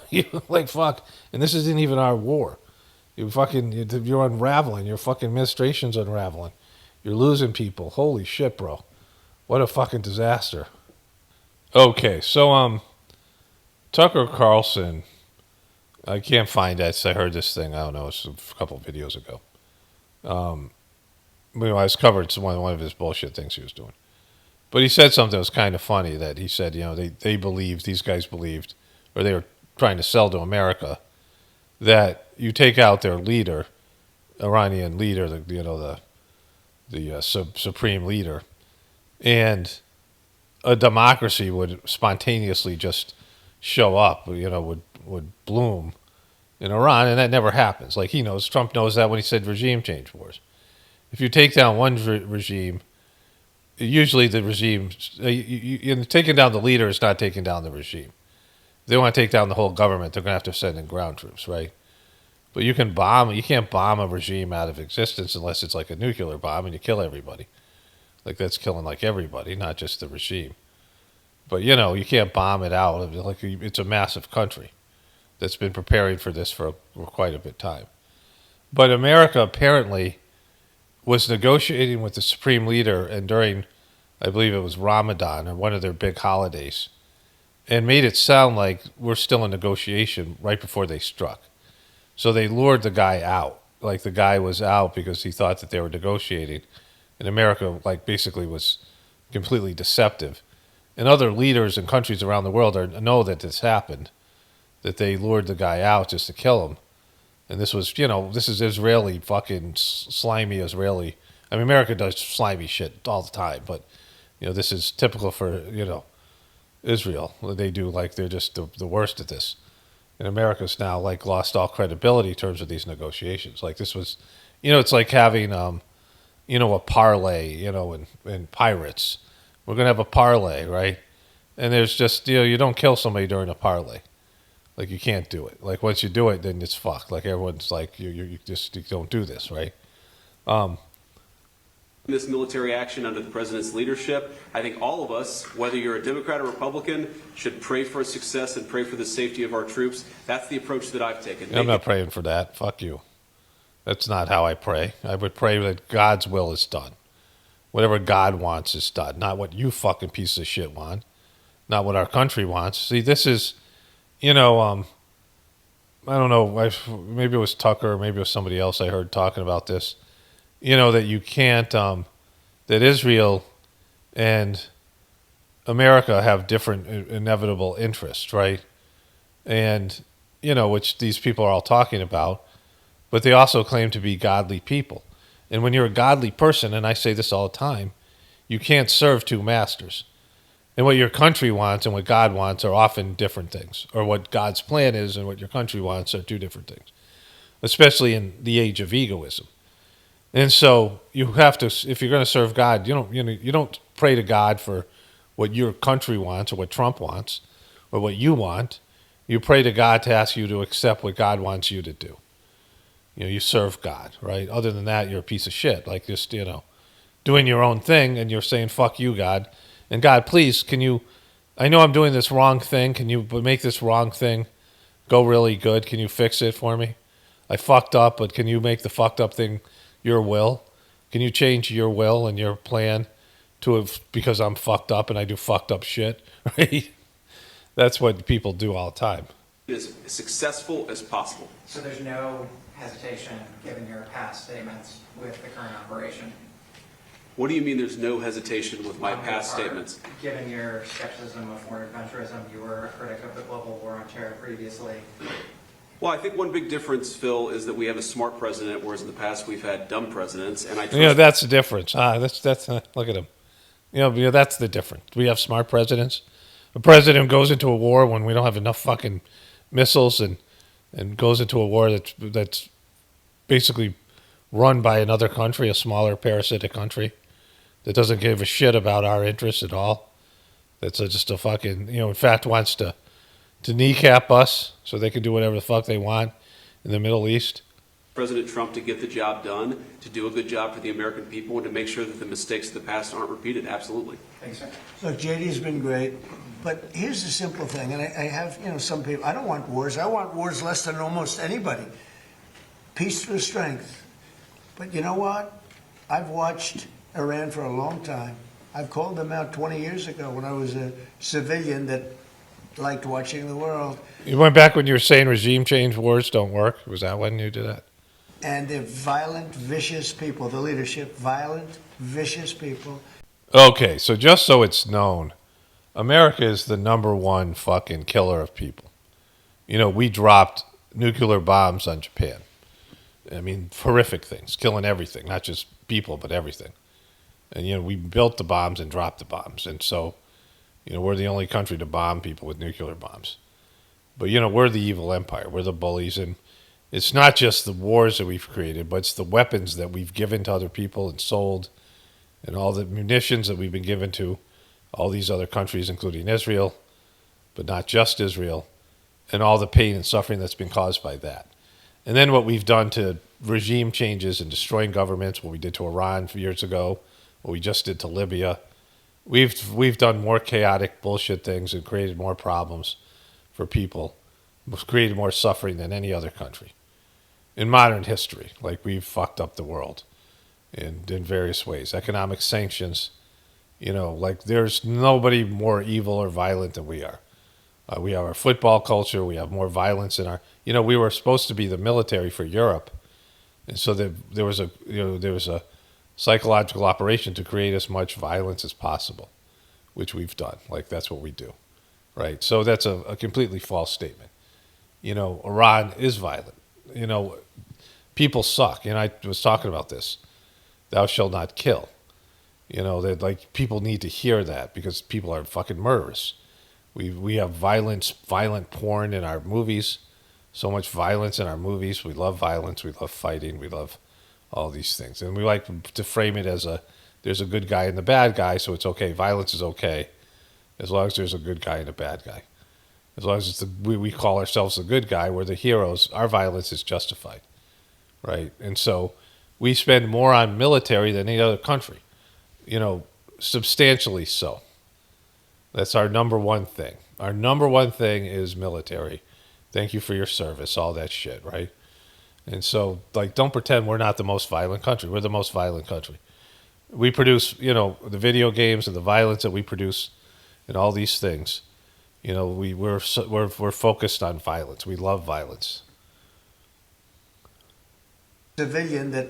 like, fuck. And this isn't even our war. You're unraveling. Your fucking administration's unraveling. You're losing people. Holy shit, bro. What a fucking disaster. Okay, so, Tucker Carlson, I can't find that. I heard this thing, I don't know, it's a couple of videos ago. I was covering one of his bullshit things he was doing. But he said something that was kind of funny, that he said, you know, these guys believed, or they were trying to sell to America, that you take out their leader, Iranian leader, the supreme leader, and a democracy would spontaneously just show up, you know, would bloom in Iran, and that never happens. Like, Trump knows that when he said regime change wars. If you take down one regime, usually the regime, taking down the leader is not taking down the regime. If they want to take down the whole government, they're going to have to send in ground troops, right? But you can't bomb a regime out of existence unless it's like a nuclear bomb and you kill everybody. Like, that's killing like everybody, not just the regime. But, you can't bomb it out. Like, it's a massive country that's been preparing for this for quite a bit of time. But America apparently was negotiating with the supreme leader, and during, I believe it was Ramadan or one of their big holidays, and made it sound like we're still in negotiation right before they struck. So they lured the guy out. Like, the guy was out because he thought that they were negotiating. And America, like, basically was completely deceptive. And other leaders in countries around the world know that this happened, that they lured the guy out just to kill him. And this was, this is Israeli, fucking slimy Israeli. I mean, America does slimy shit all the time, but, this is typical for, Israel. They do, like, they're just the worst at this. And America's now, like, lost all credibility in terms of these negotiations. Like, this was, it's like having, a parlay, in Pirates. We're going to have a parlay, right? And there's just, you don't kill somebody during a parlay. Like, you can't do it. Like, once you do it, then it's fucked. Like, everyone's like, you don't do this, right?
This military action under the president's leadership, I think all of us, whether you're a Democrat or Republican, should pray for success and pray for the safety of our troops. That's the approach that I've taken.
I'm not praying for that. Fuck you. That's not how I pray. I would pray that God's will is done. Whatever God wants is done. Not what you fucking piece of shit want. Not what our country wants. See, this is, I don't know. Maybe it was Tucker, maybe it was somebody else I heard talking about this. That you can't, that Israel and America have different inevitable interests, right? And, which these people are all talking about, but they also claim to be godly people. And when you're a godly person, and I say this all the time, you can't serve two masters. And what your country wants and what God wants are often different things. Or what God's plan is and what your country wants are two different things. Especially in the age of egoism. And so you have to, if you're going to serve God, you don't pray to God for what your country wants or what Trump wants or what you want. You pray to God to ask you to accept what God wants you to do. You serve God, right? Other than that, you're a piece of shit. Like, just, doing your own thing, and you're saying, fuck you, God. And God, please, I know I'm doing this wrong thing. Can you make this wrong thing go really good? Can you fix it for me? I fucked up, but can you make the fucked up thing your will? Can you change your will and your plan because I'm fucked up and I do fucked up shit, right? That's what people do all the time.
As successful as possible.
So there's no hesitation, given your past statements, with the current operation?
What do you mean there's no hesitation with my past statements?
Given your skepticism of foreign adventurism, you were a critic of the global war on terror previously.
Well, I think one big difference, Phil, is that we have a smart president, whereas in the past we've had dumb presidents. And I trust
that's the difference. That's look at him. That's the difference. We have smart presidents. A president goes into a war when we don't have enough fucking missiles and and goes into a war that's basically run by another country, a smaller parasitic country that doesn't give a shit about our interests at all. That's just a fucking, in fact, wants to kneecap us so they can do whatever the fuck they want in the Middle East.
President Trump to get the job done, to do a good job for the American people, and to make sure that the mistakes of the past aren't repeated. Absolutely.
Thanks, sir.
Look, JD's been great, but here's the simple thing, and I have, some people, I don't want wars. I want wars less than almost anybody. Peace through strength. But you know what? I've watched Iran for a long time. I've called them out 20 years ago when I was a civilian that liked watching the world.
You went back when you were saying regime change wars don't work? Was that when you did that?
And they're violent, vicious people. The leadership, violent, vicious people.
Okay, so just so it's known, America is the number one fucking killer of people. We dropped nuclear bombs on Japan. I mean, horrific things, killing everything, not just people, but everything. And, we built the bombs and dropped the bombs. And so, we're the only country to bomb people with nuclear bombs. But, we're the evil empire. We're the bullies. And it's not just the wars that we've created, but it's the weapons that we've given to other people and sold, and all the munitions that we've been given to all these other countries, including Israel, but not just Israel, and all the pain and suffering that's been caused by that. And then what we've done to regime changes and destroying governments, what we did to Iran years ago, what we just did to Libya. We've done more chaotic bullshit things and created more problems for people. We've created more suffering than any other country in modern history. Like, we've fucked up the world in various ways. Economic sanctions, like, there's nobody more evil or violent than we are. We have our football culture. We have more violence in our. We were supposed to be the military for Europe, and so there was a psychological operation to create as much violence as possible, which we've done. Like, that's what we do, right? So that's a completely false statement. Iran is violent. People suck. I was talking about this. Thou shalt not kill. That, like, people need to hear that because people are fucking murderous. We have violent porn in our movies. So much violence in our movies. We love violence. We love fighting. We love all these things. And we like to frame it as there's a good guy and the bad guy, so it's okay. Violence is okay as long as there's a good guy and a bad guy. As long as we call ourselves the good guy, we're the heroes, our violence is justified, right? And so we spend more on military than any other country, substantially so. That's our number one thing. Our number one thing is military. Thank you for your service, all that shit, right? And so, like, don't pretend we're not the most violent country. We're the most violent country. We produce, the video games and the violence that we produce and all these things. We're focused on violence. We love violence.
Civilian that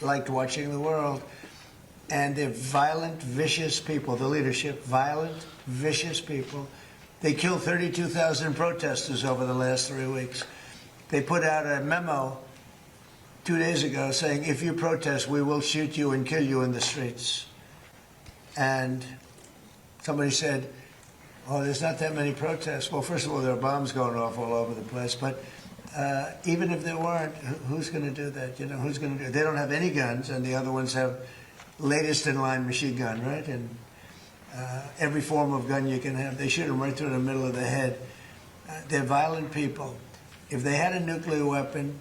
liked watching the world. And they're violent, vicious people. The leadership, violent, vicious people. They killed 32,000 protesters over the last 3 weeks. They put out a memo 2 days ago saying, if you protest, we will shoot you and kill you in the streets. And somebody said, oh, there's not that many protests. Well, first of all, there are bombs going off all over the place. But even if there weren't, who's going to do that? Who's going to do it? They don't have any guns, and the other ones have latest in line machine gun, right? And every form of gun you can have. They shoot them right through the middle of the head. They're violent people. If they had a nuclear weapon,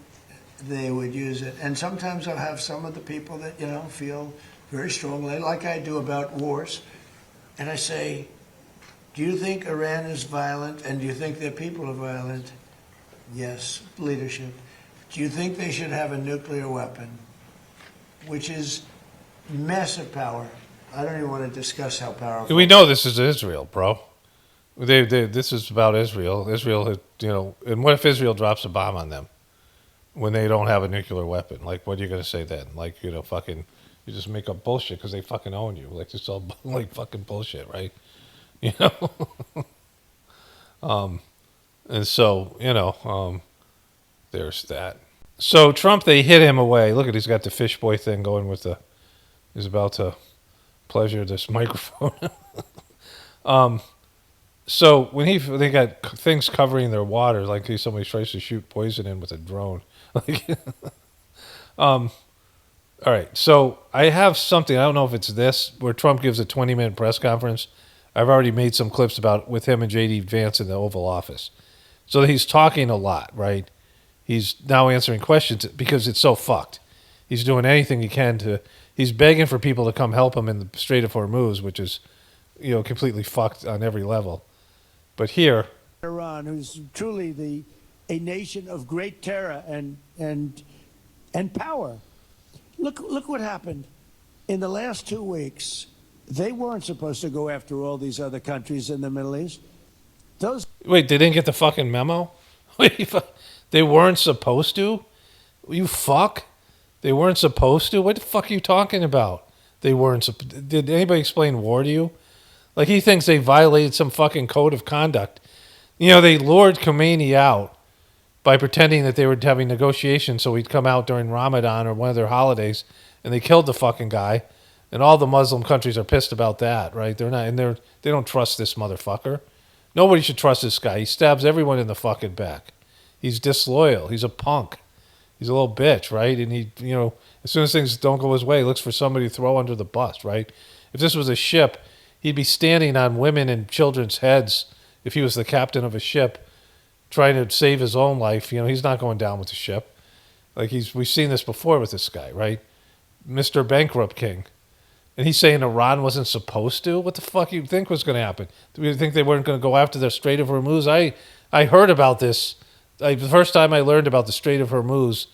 they would use it. And sometimes I'll have some of the people that, feel very strongly, like I do about wars. And I say, do you think Iran is violent? And do you think their people are violent? Yes, leadership. Do you think they should have a nuclear weapon? Which is massive power. I don't even want to discuss how powerful.
We know this is Israel, bro. This is about Israel. Israel, and what if Israel drops a bomb on them when they don't have a nuclear weapon? Like, what are you going to say then? Like, fucking, you just make up bullshit because they fucking own you. Like, it's all like fucking bullshit, right? And so, there's that. So Trump, they hit him away. Look at, he's got the fish boy thing going with he's about to pleasure this microphone. So when they got things covering their water, like somebody tries to shoot poison in with a drone. Like, all right. So I have something. I don't know if it's this where Trump gives a 20-minute press conference. I've already made some clips about with him and JD Vance in the Oval Office. So he's talking a lot, right? He's now answering questions because it's so fucked. He's doing anything he can to. He's begging for people to come help him in the Strait of Hormuz, which is, completely fucked on every level. But here,
Iran, who's truly a nation of great terror and power. Look what happened in the last 2 weeks. They weren't supposed to go after all these other countries in the Middle East.
Wait, they didn't get the fucking memo? They weren't supposed to? You fuck? They weren't supposed to? What the fuck are you talking about? They weren't. Did anybody explain war to you? Like, he thinks they violated some fucking code of conduct. They lured Khomeini out by pretending that they were having negotiations so he'd come out during Ramadan or one of their holidays, and they killed the fucking guy. And all the Muslim countries are pissed about that, right? They don't trust this motherfucker. Nobody should trust this guy. He stabs everyone in the fucking back. He's disloyal. He's a punk. He's a little bitch, right? And he, as soon as things don't go his way, he looks for somebody to throw under the bus, right? If this was a ship, he'd be standing on women and children's heads if he was the captain of a ship trying to save his own life. He's not going down with the ship. Like, we've seen this before with this guy, right? Mr. Bankrupt King. And he's saying Iran wasn't supposed to? What the fuck do you think was going to happen? Do you think they weren't going to go after the Strait of Hormuz? I heard about this. The first time I learned about the Strait of Hormuz,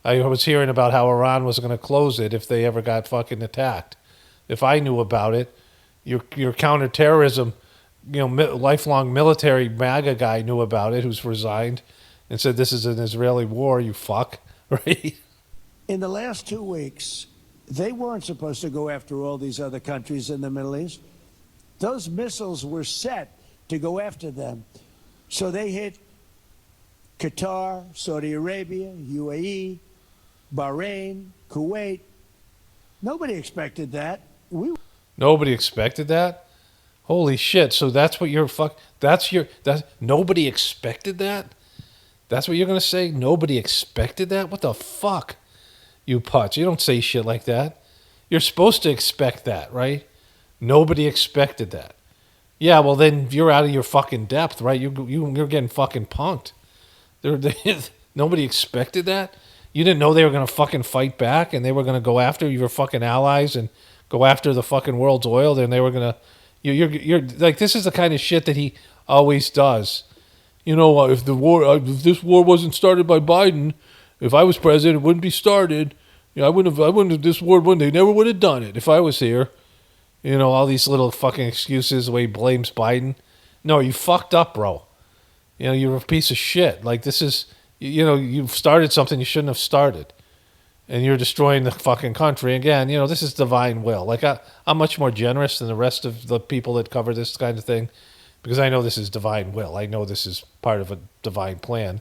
I was hearing about how Iran was going to close it if they ever got fucking attacked. If I knew about it, your counterterrorism, lifelong military MAGA guy knew about it, who's resigned, and said this is an Israeli war, you fuck, right?
In the last 2 weeks, they weren't supposed to go after all these other countries in the Middle East. Those missiles were set to go after them. So they hit Qatar, Saudi Arabia, UAE, Bahrain, Kuwait. Nobody expected that.
Nobody expected that? Holy shit. So that's what nobody expected that? That's what you're going to say? Nobody expected that? What the fuck? You putz. You don't say shit like that. You're supposed to expect that, right? Nobody expected that. Yeah, well, then you're out of your fucking depth, right? You're getting fucking punked. Nobody expected that? You didn't know they were going to fucking fight back and they were going to go after your fucking allies and go after the fucking world's oil, then they were going to... You're like, this is the kind of shit that he always does. If this war wasn't started by Biden, if I was president, it wouldn't be started. I wouldn't have this war. They never would have done it if I was here. All these little fucking excuses the way he blames Biden. No, you fucked up, bro. You're a piece of shit. Like, this is, you've started something you shouldn't have started. And you're destroying the fucking country. Again, this is divine will. Like, I'm much more generous than the rest of the people that cover this kind of thing because I know this is divine will. I know this is part of a divine plan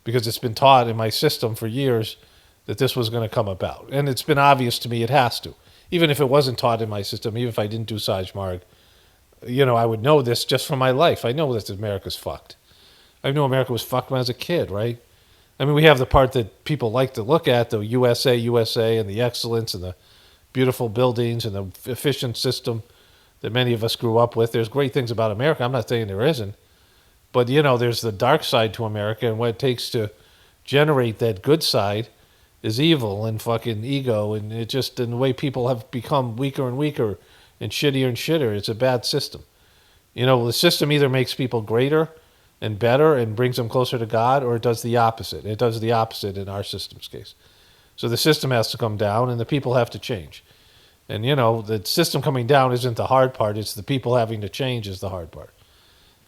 because it's been taught in my system for years that this was going to come about. And it's been obvious to me it has to. Even if it wasn't taught in my system, even if I didn't do Sajmarg, I would know this just from my life. I know that America's fucked. I knew America was fucked when I was a kid, right? I mean, we have the part that people like to look at, the USA, and the excellence and the beautiful buildings and the efficient system that many of us grew up with. There's great things about America. I'm not saying there isn't. But, there's the dark side to America, and what it takes to generate that good side is evil and fucking ego, and the way people have become weaker and weaker and shittier. It's a bad system. The system either makes people greater and better and brings them closer to God, or it does the opposite. It does the opposite in our system's case. So the system has to come down and the people have to change. And, the system coming down isn't the hard part. It's the people having to change is the hard part.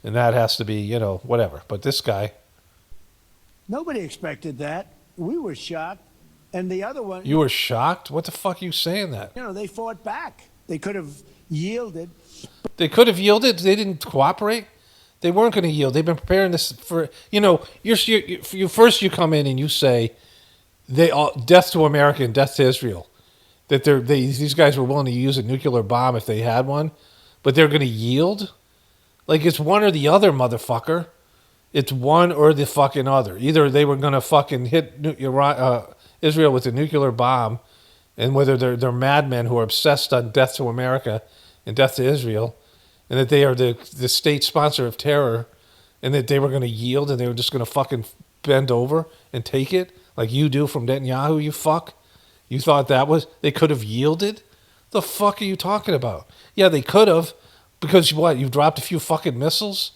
And that has to be, whatever. But this guy...
Nobody expected that. We were shocked. And the other one...
You were shocked? What the fuck are you saying that?
They fought back. They could have yielded.
They could have yielded? They didn't cooperate? They weren't going to yield. They've been preparing this for, first you come in and you say, death to America and death to Israel. That these guys were willing to use a nuclear bomb if they had one, but they're going to yield? Like, it's one or the other, motherfucker. It's one or the fucking other. Either they were going to fucking hit Israel with a nuclear bomb, and whether they're madmen who are obsessed on death to America and death to Israel, and that they are the state sponsor of terror, and that they were going to yield and they were just going to fucking bend over and take it like you do from Netanyahu, you fuck. You thought they could have yielded? The fuck are you talking about? Yeah, they could have, because what, you dropped a few fucking missiles?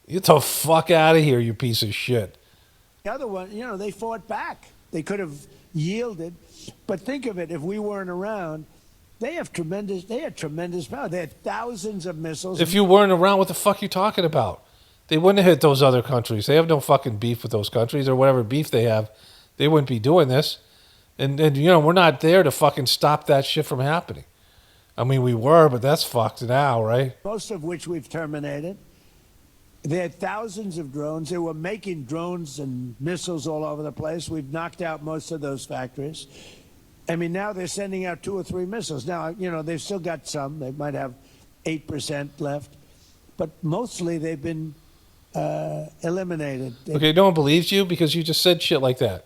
Get the fuck out of here, you piece of shit.
The other one, they fought back. They could have yielded. But think of it, if we weren't around, they had tremendous power. They had thousands of missiles.
If you weren't around, what the fuck are you talking about? They wouldn't have hit those other countries. They have no fucking beef with those countries, or whatever beef they have. They wouldn't be doing this. And we're not there to fucking stop that shit from happening. I mean, we were, but that's fucked now, right?
Most of which we've terminated. They had thousands of drones. They were making drones and missiles all over the place. We've knocked out most of those factories. I mean, now they're sending out 2 or 3 missiles. Now, they've still got some. They might have 8% left. But mostly they've been eliminated.
Okay, no one believes you because you just said shit like that.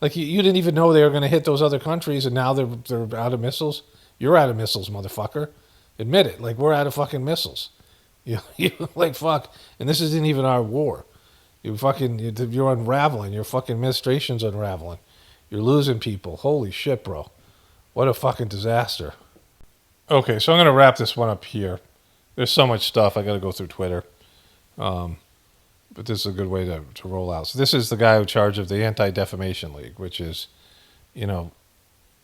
Like, you didn't even know they were going to hit those other countries, and now they're out of missiles. You're out of missiles, motherfucker. Admit it. Like, we're out of fucking missiles. You like, fuck. And this isn't even our war. You're unraveling. Your fucking administration's unraveling. You're losing people. Holy shit, bro. What a fucking disaster. Okay, so I'm going to wrap this one up here. There's so much stuff. I got to go through Twitter. But this is a good way to roll out. So this is the guy in charge of the Anti-Defamation League, which is,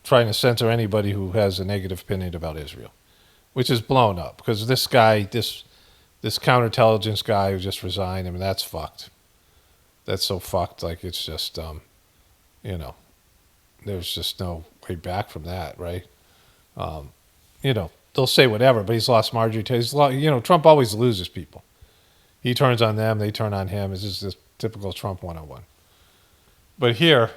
trying to censor anybody who has a negative opinion about Israel, which is blown up because this guy, this counterintelligence guy who just resigned, I mean, that's fucked. That's so fucked. Like, it's just, there's just no way back from that, right? They'll say whatever, but he's lost marjorie. Trump always loses people. He turns on them, they turn on him. It's just this typical Trump 101. But here,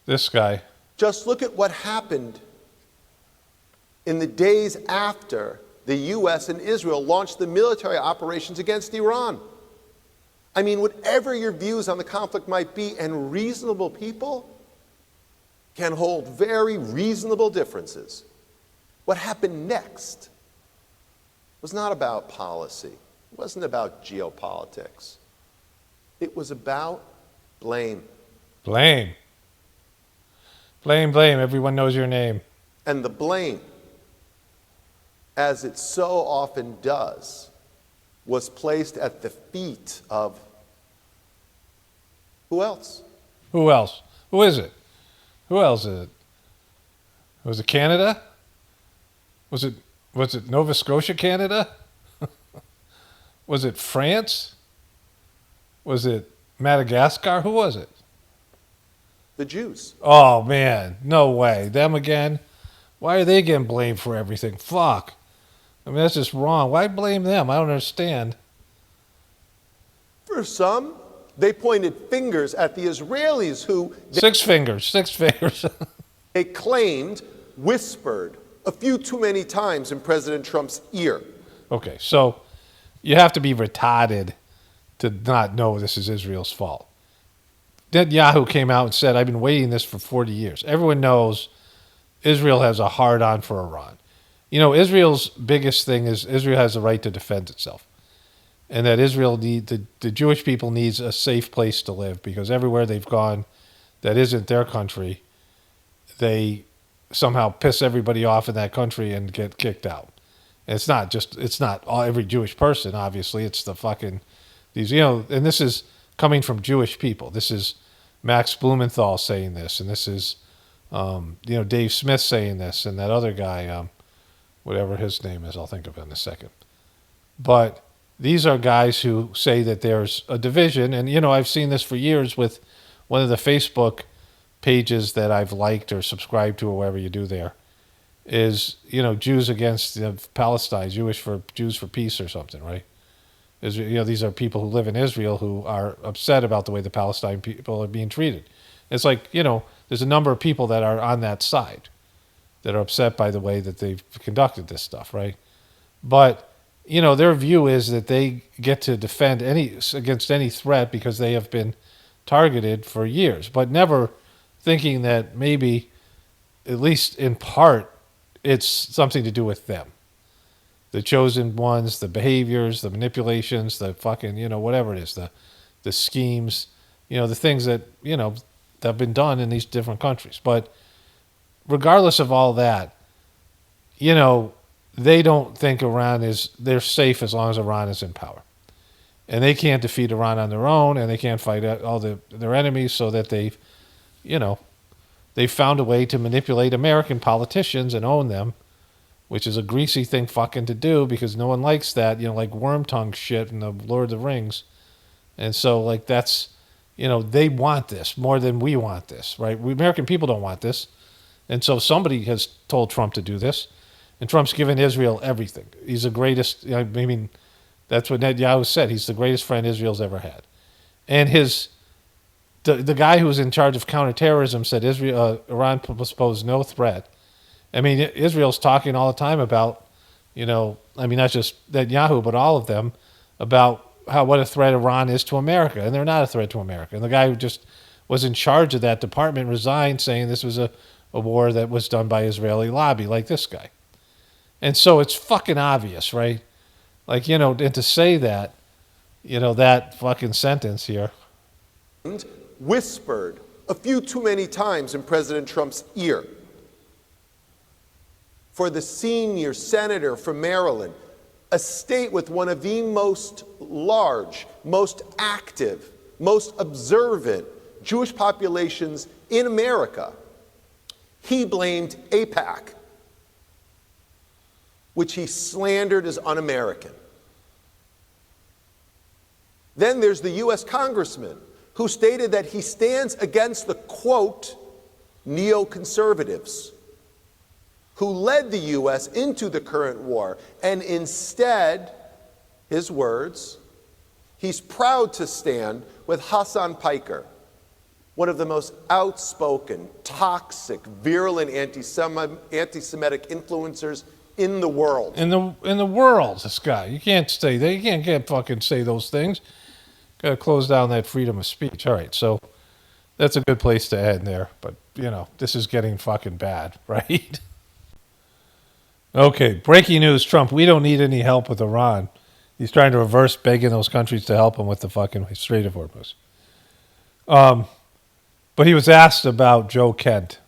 this guy.
Just look at what happened in the days after the U.S. and Israel launched the military operations against Iran. I mean, whatever your views on the conflict might be, and reasonable people can hold very reasonable differences. What happened next was not about policy. It wasn't about geopolitics. It was about blame.
Blame. Blame, blame. Everyone knows your name.
And the blame, as it so often does, was placed at the feet of who else?
Who else? Who is it? Who else is it? Was it Canada? Was it Nova Scotia, Canada? Was it France? Was it Madagascar? Who was it?
The Jews.
Oh, man. No way. Them again? Why are they getting blamed for everything? Fuck. I mean, that's just wrong. Why blame them? I don't understand.
For some, they pointed fingers at the Israelis who...
Six fingers.
They claimed, whispered a few too many times in President Trump's ear.
Okay, so you have to be retarded to not know this is Israel's fault. Netanyahu came out and said, I've been waiting this for 40 years. Everyone knows Israel has a hard-on for Iran. Israel's biggest thing is Israel has the right to defend itself. And that the Jewish people needs a safe place to live because everywhere they've gone that isn't their country, they somehow piss everybody off in that country and get kicked out. And it's not every Jewish person, obviously. It's the fucking, and this is coming from Jewish people. This is Max Blumenthal saying this, and this is, Dave Smith saying this, and that other guy, whatever his name is, I'll think of it in a second. But these are guys who say that there's a division, and, I've seen this for years with one of the Facebook pages that I've liked or subscribed to or whatever you do there is, Jews against Palestine, Jews for peace or something, right? These are people who live in Israel who are upset about the way the Palestine people are being treated. It's like, there's a number of people that are on that side that are upset by the way that they've conducted this stuff, right? But, their view is that they get to defend against any threat because they have been targeted for years, but never thinking that maybe, at least in part, it's something to do with them. The chosen ones, the behaviors, the manipulations, the fucking, whatever it is, the schemes, the things that, that have been done in these different countries. But regardless of all that, they don't think they're safe as long as Iran is in power. And they can't defeat Iran on their own, and they can't fight all their enemies, so that they've found a way to manipulate American politicians and own them, which is a greasy thing fucking to do, because no one likes that, like worm tongue shit in the Lord of the Rings. And so, like, that's, they want this more than we want this, right? We American people don't want this. And so somebody has told Trump to do this, and Trump's given Israel everything. He's the greatest, that's what Netanyahu said. He's the greatest friend Israel's ever had. And the guy who was in charge of counterterrorism said Iran posed no threat. Israel's talking all the time about, not just Netanyahu, but all of them, about what a threat Iran is to America. And they're not a threat to America. And the guy who just was in charge of that department resigned, saying this was a war that was done by Israeli lobby, like this guy. And so it's fucking obvious, right? Like, and to say that, that fucking sentence here.
Whispered a few too many times in President Trump's ear. For the senior senator from Maryland, a state with one of the most large, most active, most observant Jewish populations in America, he blamed AIPAC, which he slandered as un-American. Then there's the U.S. congressman who stated that he stands against the, quote, neoconservatives who led the U.S. into the current war. And instead, his words, he's proud to stand with Hassan Piker, one of the most outspoken, toxic, virulent anti-Semitic influencers in the world.
In the world, this guy. You can't say that. You can't fucking say those things. Got to close down that freedom of speech. All right, so that's a good place to end there. But, this is getting fucking bad, right? Okay, breaking news, Trump. We don't need any help with Iran. He's trying to reverse begging those countries to help him with the fucking Strait of Hormuz. But he was asked about Joe Kent.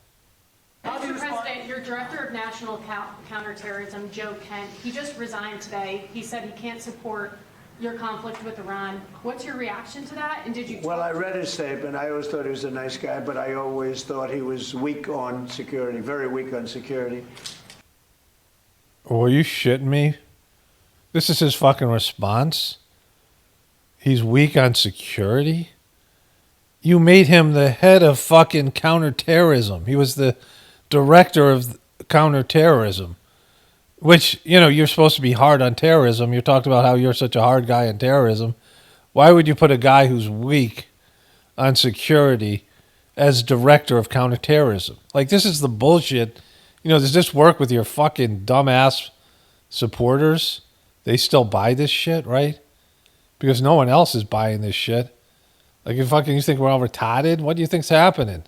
Mr. President, your director of national counterterrorism, Joe Kent, he just resigned today. He said he can't support your conflict with Iran. What's your reaction to that? And did you?
Well, I read his statement. I always thought he was a nice guy, but I always thought he was weak on security, very weak on security.
Oh, are you shitting me? This is his fucking response? He's weak on security? You made him the head of fucking counterterrorism. He was the director of counterterrorism, which, you're supposed to be hard on terrorism. You talked about how you're such a hard guy on terrorism. Why would you put a guy who's weak on security as director of counterterrorism? Like, this is the bullshit. Does this work with your fucking dumbass supporters? They still buy this shit, right? Because no one else is buying this shit. Like, you think we're all retarded? What do you think's happening?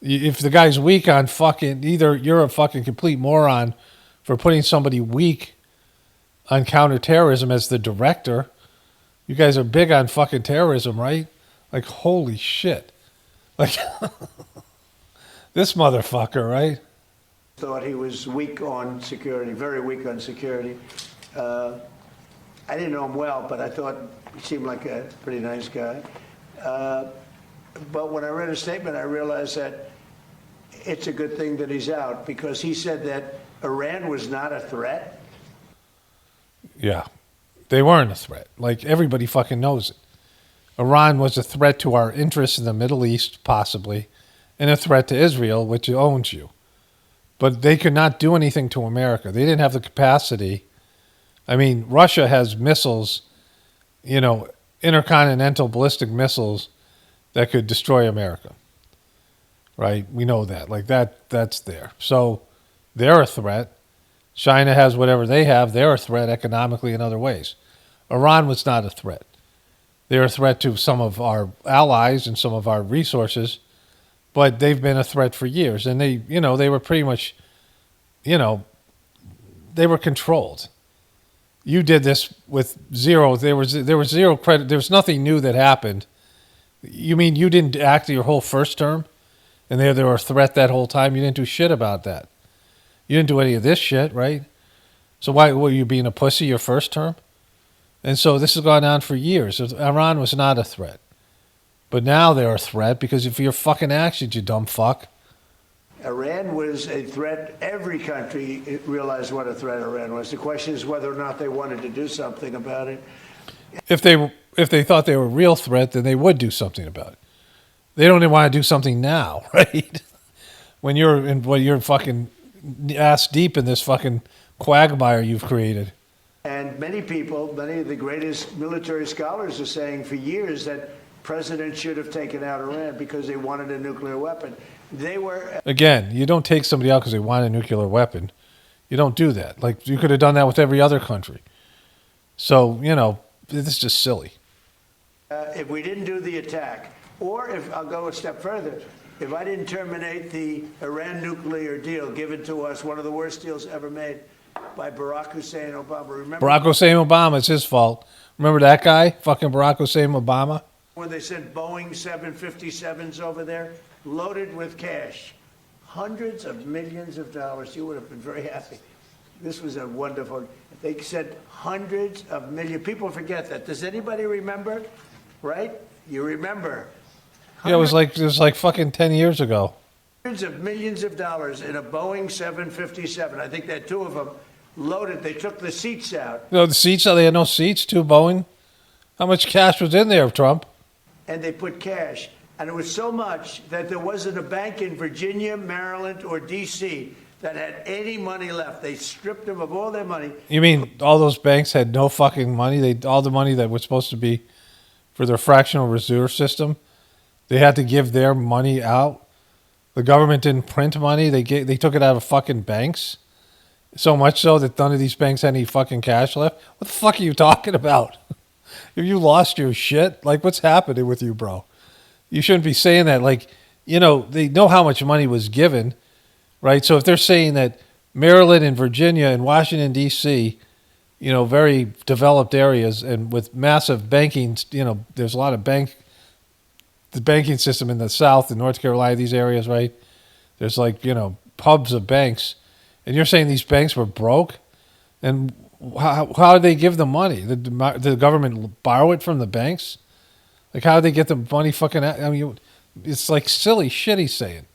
If the guy's weak on fucking, either you're a fucking complete moron for putting somebody weak on counterterrorism as the director. You guys are big on fucking terrorism, right? Like, holy shit. Like, this motherfucker, right?
Thought he was weak on security, very weak on security. I didn't know him well, but I thought he seemed like a pretty nice guy. But when I read his statement, I realized that it's a good thing that he's out, because he said that Iran was not a threat.
Yeah, they weren't a threat. Like, everybody fucking knows it. Iran was a threat to our interests in the Middle East, possibly, and a threat to Israel, which owns you. But they could not do anything to America. They didn't have the capacity. Russia has missiles, intercontinental ballistic missiles that could destroy America. Right? We know that. Like, that's there. So they're a threat. China has whatever they have. They're a threat economically in other ways. Iran was not a threat. They're a threat to some of our allies and some of our resources, but they've been a threat for years. And they were pretty much, they were controlled. You did this with zero. There was zero credit. There was nothing new that happened. You mean you didn't act your whole first term, and they were a threat that whole time? You didn't do shit about that. You didn't do any of this shit, right? So why were you being a pussy your first term? And so this has gone on for years. Iran was not a threat, but now they're a threat because of your fucking actions, you dumb fuck.
Iran was a threat. Every country realized what a threat Iran was. The question is whether or not they wanted to do something about it.
If they thought they were a real threat, then they would do something about it. They don't even want to do something now, right? When you're fucking ass deep in this fucking quagmire you've created.
And many people, many of the greatest military scholars are saying for years that presidents should have taken out Iran because they wanted a nuclear weapon. They were...
Again, you don't take somebody out because they want a nuclear weapon. You don't do that. Like, you could have done that with every other country. So, this is just silly.
If we didn't do the attack, or if, I'll go a step further, if I didn't terminate the Iran nuclear deal given to us, one of the worst deals ever made by Barack Hussein Obama. Remember
Barack Hussein Obama, it's his fault. Remember that guy? Fucking Barack Hussein Obama?
when they sent Boeing 757s over there, loaded with cash, hundreds of millions of dollars. You would have been very happy. This was a wonderful. They sent hundreds of millions. People forget that. Does anybody remember? Right? You remember?
Yeah, it was like fucking 10 years ago.
Hundreds of millions of dollars in a Boeing 757. I think they had two of them loaded. They took the seats out.
No, the seats, they had no seats, too, Boeing. How much cash was in there, Trump?
And they put cash. And it was so much that there wasn't a bank in Virginia, Maryland, or D.C. that had any money left. They stripped them of all their money.
You mean all those banks had no fucking money? All the money that was supposed to be for their fractional reserve system, they had to give their money out. The government didn't print money. They took it out of fucking banks. So much so that none of these banks had any fucking cash left. What the fuck are you talking about? Have you lost your shit? Like, what's happening with you, bro? You shouldn't be saying that. Like, you know, they know how much money was given, right? So if they're saying that Maryland and Virginia and Washington, D.C., you know, very developed areas and with massive banking, you know, there's a lot of the banking system in the South and North Carolina, these areas, right? There's like, you know, hubs of banks. And you're saying these banks were broke? And how did they give the money? Did the government borrow it from the banks? Like, how did they get the money fucking... I mean, it's like silly shit he's saying.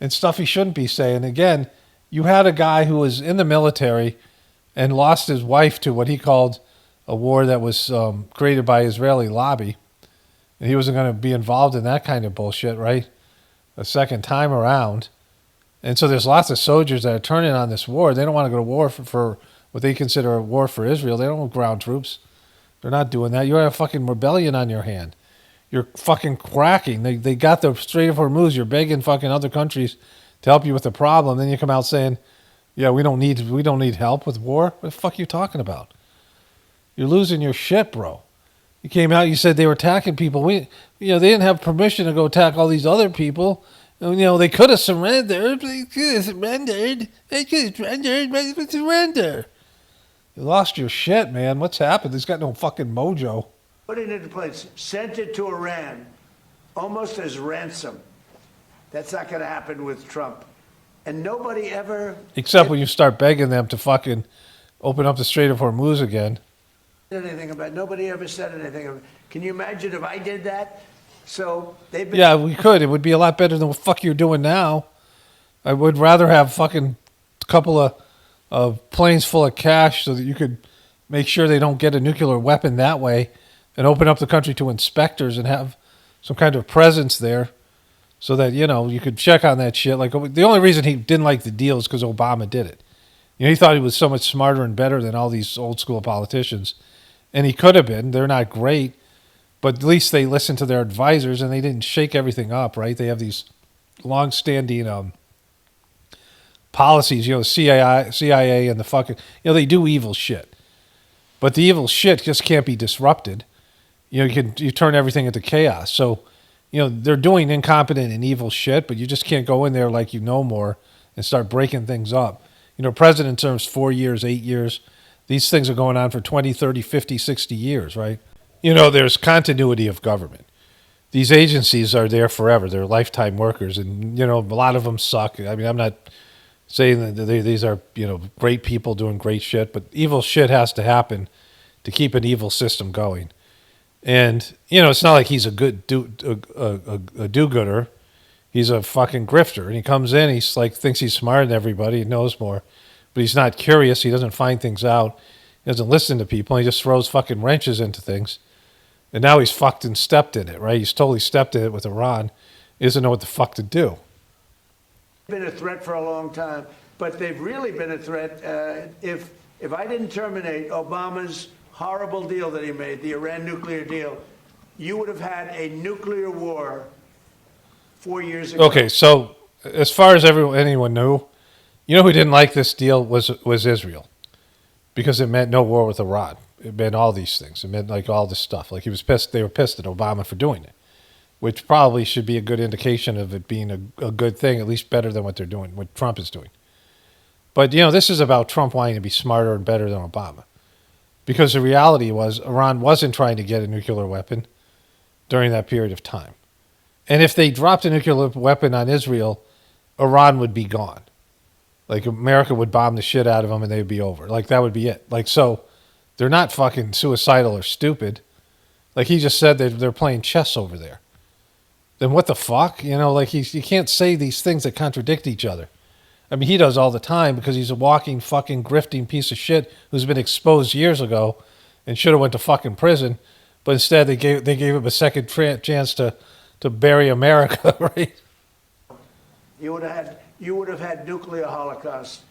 And stuff he shouldn't be saying. Again, you had a guy who was in the military and lost his wife to what he called a war that was created by Israeli lobby. And he wasn't going to be involved in that kind of bullshit, right? A second time around. And so there's lots of soldiers that are turning on this war. They don't want to go to war for what they consider a war for Israel. They don't want ground troops. They're not doing that. You have a fucking rebellion on your hand. You're fucking cracking. They got the Strait of Hormuz. You're begging fucking other countries to help you with the problem. Then you come out saying, yeah, we don't need help with war. What the fuck are you talking about? You're losing your shit, bro. You came out, you said they were attacking people. They didn't have permission to go attack all these other people. You know, they could have surrendered. They could have surrendered. But surrender. You lost your shit, man. What's happened? He's got no fucking mojo.
Put it into place. Sent it to Iran, almost as ransom. That's not going to happen with Trump. And nobody ever...
Except when you start begging them to fucking open up the Strait of Hormuz again.
Anything about. Nobody ever said anything. Can you imagine if I did that? So they've been.
Yeah, we could. It would be a lot better than what the fuck you're doing now. I would rather have fucking a couple of planes full of cash so that you could make sure they don't get a nuclear weapon that way, and open up the country to inspectors and have some kind of presence there, so that you could check on that shit. Like, the only reason he didn't like the deal is because Obama did it. He thought he was so much smarter and better than all these old school politicians. And he could have been. They're not great, but at least they listened to their advisors and they didn't shake everything up, right? They have these long-standing policies, you know, CIA and the fucking, you know, they do evil shit. But the evil shit just can't be disrupted. You know, you turn everything into chaos. So, you know, they're doing incompetent and evil shit, but you just can't go in there like you know more and start breaking things up. You know, president terms 4 years, 8 years. These things are going on for 20, 30, 50, 60 years, right? You know, there's continuity of government. These agencies are there forever. They're lifetime workers. And, you know, a lot of them suck. I mean, I'm not saying that these are, you know, great people doing great shit, but evil shit has to happen to keep an evil system going. And, you know, it's not like he's a good do-gooder. He's a fucking grifter. And he comes in, he's like, thinks he's smarter than everybody, he knows more. But he's not curious. He doesn't find things out. He doesn't listen to people. He just throws fucking wrenches into things. And now he's fucked and stepped in it, right? He's totally stepped in it with Iran. He doesn't know what the fuck to do.
Been a threat for a long time, but they've really been a threat. If I didn't terminate Obama's horrible deal that he made, the Iran nuclear deal, you would have had a nuclear war 4 years ago.
Okay, so as far as anyone knew, you know who didn't like this deal was Israel, because it meant no war with Iran. It meant all these things. It meant like all this stuff. Like he was pissed. They were pissed at Obama for doing it, which probably should be a good indication of it being a good thing, at least better than what they're doing, what Trump is doing. But, you know, this is about Trump wanting to be smarter and better than Obama. Because the reality was Iran wasn't trying to get a nuclear weapon during that period of time. And if they dropped a nuclear weapon on Israel, Iran would be gone. Like America would bomb the shit out of them and they'd be over. Like that would be it. Like, so they're not fucking suicidal or stupid. Like he just said that they're playing chess over there. Then what the fuck? You know, like you can't say these things that contradict each other. I mean, he does all the time because he's a walking fucking grifting piece of shit who's been exposed years ago and should have went to fucking prison. But instead they gave him a second chance to bury America, right?
You would have had nuclear holocaust,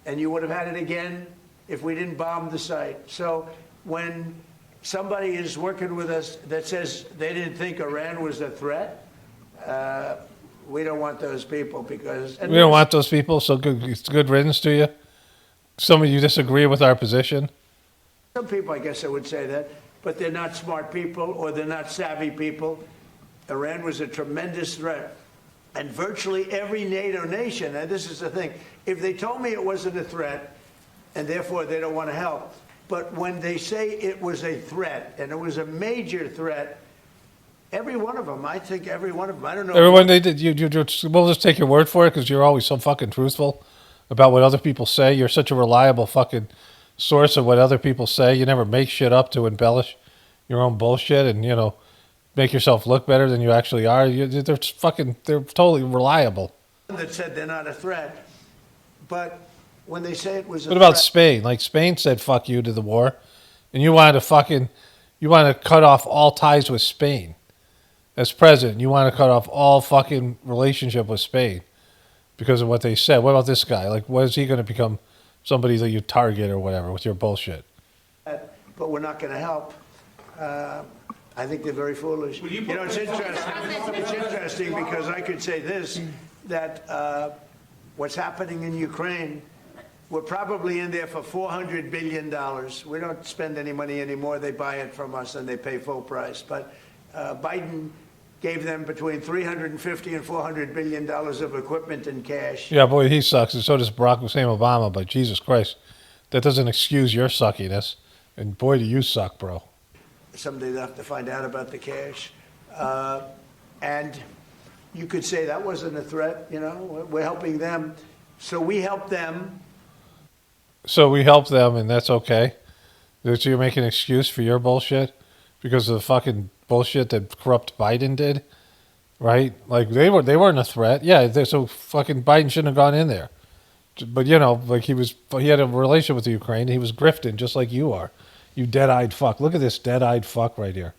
and you would have had it again if we didn't bomb the site. So when somebody is working with us that says they didn't think Iran was a threat, we don't want those people because...
We don't want those people, so it's good riddance to you? Some of you disagree with our position?
Some people, I guess I would say that, but they're not smart people or they're not savvy people. Iran was a tremendous threat. And virtually every NATO nation, and this is the thing, if they told me it wasn't a threat, and therefore they don't want to help, but when they say it was a threat, and it was a major threat, every one of them, I think every one of them, I don't know.
Everyone, we'll just take your word for it because you're always so fucking truthful about what other people say. You're such a reliable fucking source of what other people say. You never make shit up to embellish your own bullshit and, you know, make yourself look better than you actually are. They're totally reliable.
That said they're not a threat, but when they say it was a
What about
threat,
Spain? Like Spain said fuck you to the war, and you wanted to cut off all ties with Spain. As president, you want to cut off all fucking relationship with Spain because of what they said. What about this guy? Like, what is he going to become? Somebody that you target or whatever with your bullshit.
but we're not going to help. I think they're very foolish. You know, it's interesting. It's interesting because I could say this, that what's happening in Ukraine, we're probably in there for $400 billion. We don't spend any money anymore. They buy it from us and they pay full price. But Biden gave them between $350 and $400 billion of equipment and cash.
Yeah, boy, he sucks, and so does Barack Hussein Obama, but Jesus Christ, that doesn't excuse your suckiness. And boy, do you suck, bro.
Someday they'll have to find out about the cash. And you could say that wasn't a threat, you know, we're helping them. So we help them.
So we help them, and that's okay? That you make an excuse for your bullshit? Because of the fucking bullshit that corrupt Biden did? Right? Like, they weren't a threat. Yeah, so fucking Biden shouldn't have gone in there. But, you know, like he had a relationship with the Ukraine. He was grifting just like you are. You dead-eyed fuck. Look at this dead-eyed fuck right here.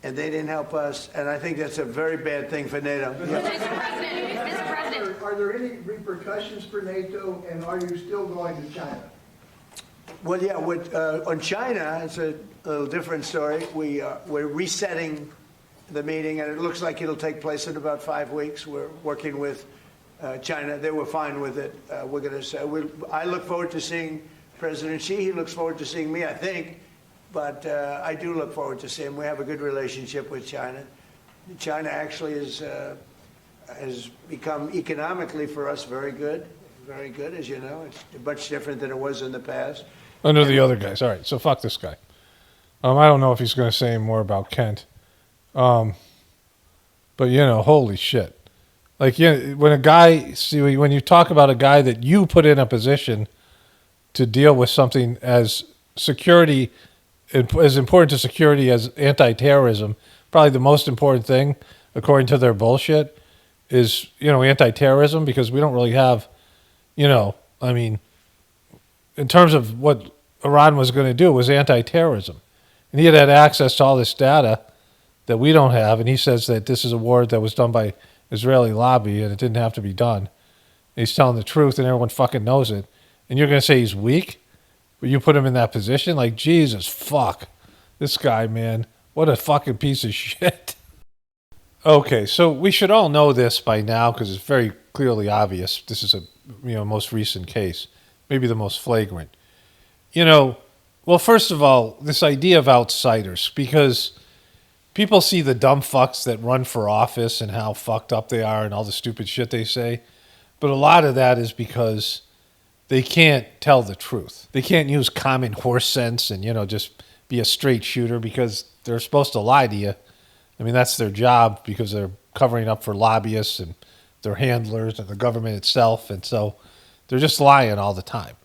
And they didn't help us, and I think that's a very bad thing for NATO.
Mr. President. Are there any repercussions for NATO, and are you still going to China?
Well, yeah, on China, it's a little different story. We're resetting the meeting, and it looks like it'll take place in about 5 weeks. We're working with China, they were fine with it. We're going to say, I look forward to seeing President Xi. He looks forward to seeing me, I think. But I do look forward to seeing him. We have a good relationship with China. China actually has become economically for us very good, as you know. It's much different than it was in the past.
Under the other guys. All right, so fuck this guy. I don't know if he's going to say more about Kent. But, holy shit. Like, when when you talk about a guy that you put in a position to deal with something as security, as important to security as anti-terrorism, probably the most important thing, according to their bullshit, is, anti-terrorism, because we don't really have, in terms of what Iran was going to do, was anti-terrorism. And he had access to all this data that we don't have, and he says that this is a war that was done by Israeli lobby, and it didn't have to be done. And he's telling the truth, and everyone fucking knows it. And you're going to say he's weak? But you put him in that position? Like, Jesus, fuck. This guy, man, what a fucking piece of shit. Okay, so we should all know this by now, because it's very clearly obvious. This is a most recent case, maybe the most flagrant. Well, first of all, this idea of outsiders, because people see the dumb fucks that run for office and how fucked up they are and all the stupid shit they say. But a lot of that is because they can't tell the truth. They can't use common horse sense and, just be a straight shooter, because they're supposed to lie to you. That's their job, because they're covering up for lobbyists and their handlers and the government itself. And so they're just lying all the time.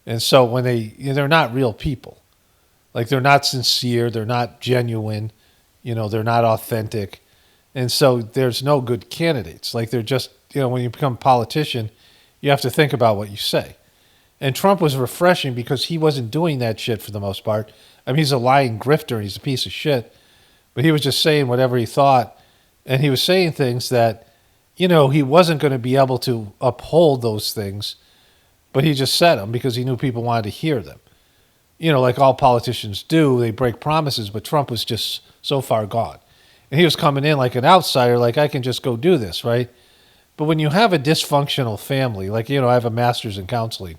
And so when they're not real people. Like, they're not sincere. They're not genuine. They're not authentic. And so there's no good candidates. Like, they're just, when you become a politician, you have to think about what you say. And Trump was refreshing because he wasn't doing that shit for the most part. He's a lying grifter. He's a piece of shit. But he was just saying whatever he thought. And he was saying things that, he wasn't going to be able to uphold those things. But he just said them because he knew people wanted to hear them. Like all politicians do, they break promises, but Trump was just so far gone. And he was coming in like an outsider, like, I can just go do this, right? But when you have a dysfunctional family, like, I have a master's in counseling,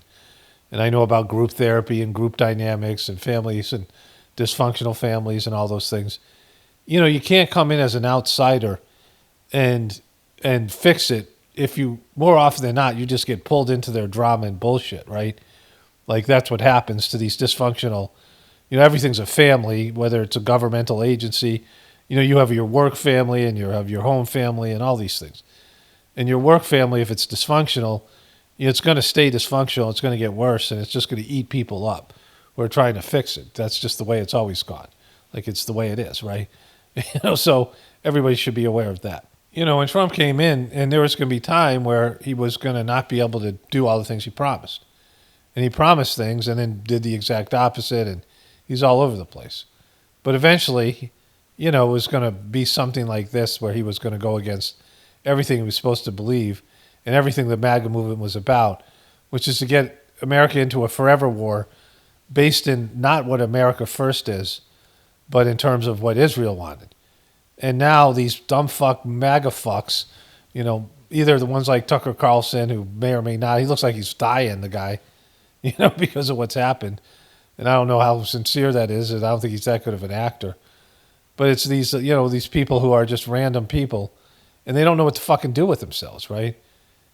and I know about group therapy and group dynamics and families and dysfunctional families and all those things. You can't come in as an outsider and fix it. If you, more often than not, you just get pulled into their drama and bullshit, right? Like, that's what happens to these dysfunctional, everything's a family, whether it's a governmental agency, you have your work family and you have your home family and all these things. And your work family, if it's dysfunctional, it's going to stay dysfunctional, it's going to get worse, and it's just going to eat people up. We're trying to fix it. That's just the way it's always gone. Like, it's the way it is, right? So everybody should be aware of that. When Trump came in, and there was going to be time where he was going to not be able to do all the things he promised. And he promised things and then did the exact opposite, and he's all over the place. But eventually, it was going to be something like this, where he was going to go against everything he was supposed to believe and everything the MAGA movement was about, which is to get America into a forever war based in not what America first is, but in terms of what Israel wanted. And now these dumb fuck MAGA fucks, either the ones like Tucker Carlson, who may or may not, he looks like he's dying, the guy, because of what's happened. And I don't know how sincere that is, and I don't think he's that good of an actor. But it's these, these people who are just random people, and they don't know what to fucking do with themselves, right?